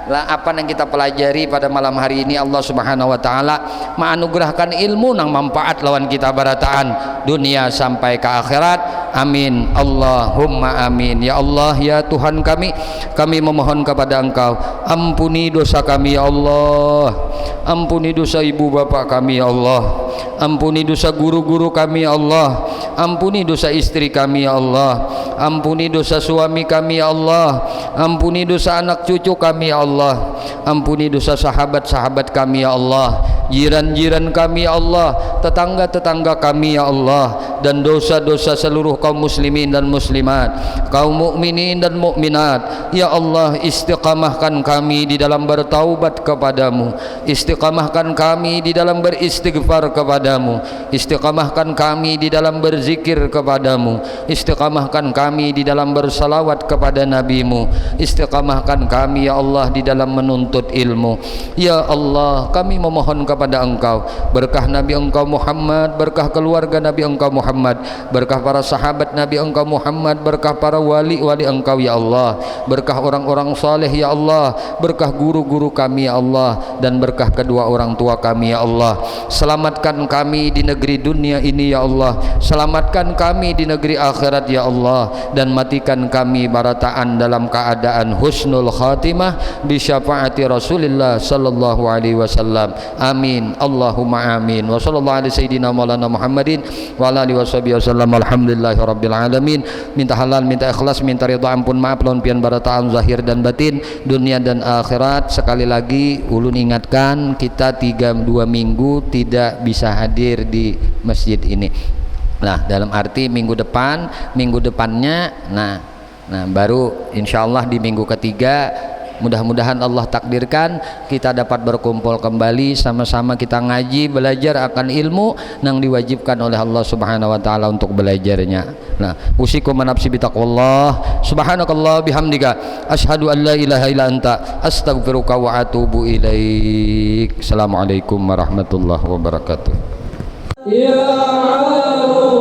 apa yang kita pelajari pada malam hari ini Allah Subhanahu wa taala menganugerahkan ilmu nang manfaat lawan kita barataan dunia sampai ke akhirat. Amin Allahumma amin. Ya Allah ya Tuhan kami memohon kepada Engkau, ampuni dosa kami ya Allah, ampuni dosa ibu bapak kami ya Allah, ampuni dosa guru-guru kami ya Allah, ampuni dosa istri kami ya Allah, ampuni dosa suami kami ya Allah, ampuni dosa anak cucu kami ya Allah, ampuni dosa sahabat-sahabat kami ya Allah, jiran-jiran kami ya Allah, tetangga-tetangga kami ya Allah, dan dosa-dosa seluruh kaum muslimin dan muslimat, kaum mukminin dan mukminat. Ya Allah, istiqamahkan kami di dalam bertaubat kepadamu, istiqamahkan kami di dalam beristighfar kepadamu, istiqamahkan kami di dalam berzikir kepadamu, istiqamahkan kami di dalam bersalawat kepada nabimu, istiqamahkan kami ya Allah di dalam menuntut ilmu. Ya Allah, kami memohon kepada Engkau berkah Nabi Engkau Muhammad, berkah keluarga Nabi Engkau Muhammad, berkah para sahabat Nabi Engkau Muhammad, berkah para wali-wali Engkau ya Allah, berkah orang-orang saleh ya Allah, berkah guru-guru kami ya Allah, dan berkah kedua orang tua kami ya Allah. Selamatkan kami di negeri dunia ini ya Allah, selamatkan kami di negeri akhirat ya Allah, dan matikan kami barataan dalam keadaan husnul khatimah bi syafaati Rasulillah sallallahu alaihi wasallam. Amin Allahumma amin. Wa sallallahu alaihi sayyidina maulana Muhammadin wa ala alihi washabihi wasallam. Alhamdulillahi rabbil alamin. Minta halal, minta ikhlas, minta ridha, ampun, maaf lawan pian barataan zahir dan batin, dunia dan akhirat. Sekali lagi ulun ingatkan, kita 2 minggu tidak bisa hadir di masjid ini. Nah, dalam arti minggu depannya baru insyaallah di minggu ketiga mudah-mudahan Allah takdirkan kita dapat berkumpul kembali, sama-sama kita ngaji, belajar akan ilmu yang diwajibkan oleh Allah Subhanahu wa taala untuk belajarnya. Nah, usikum nafsi bitaqwallah. Subhanakallah bihamdika asyhadu an la ilaha illa anta astaghfiruka wa atubu ilaik. Assalamualaikum warahmatullahi wabarakatuh. Ya Rasul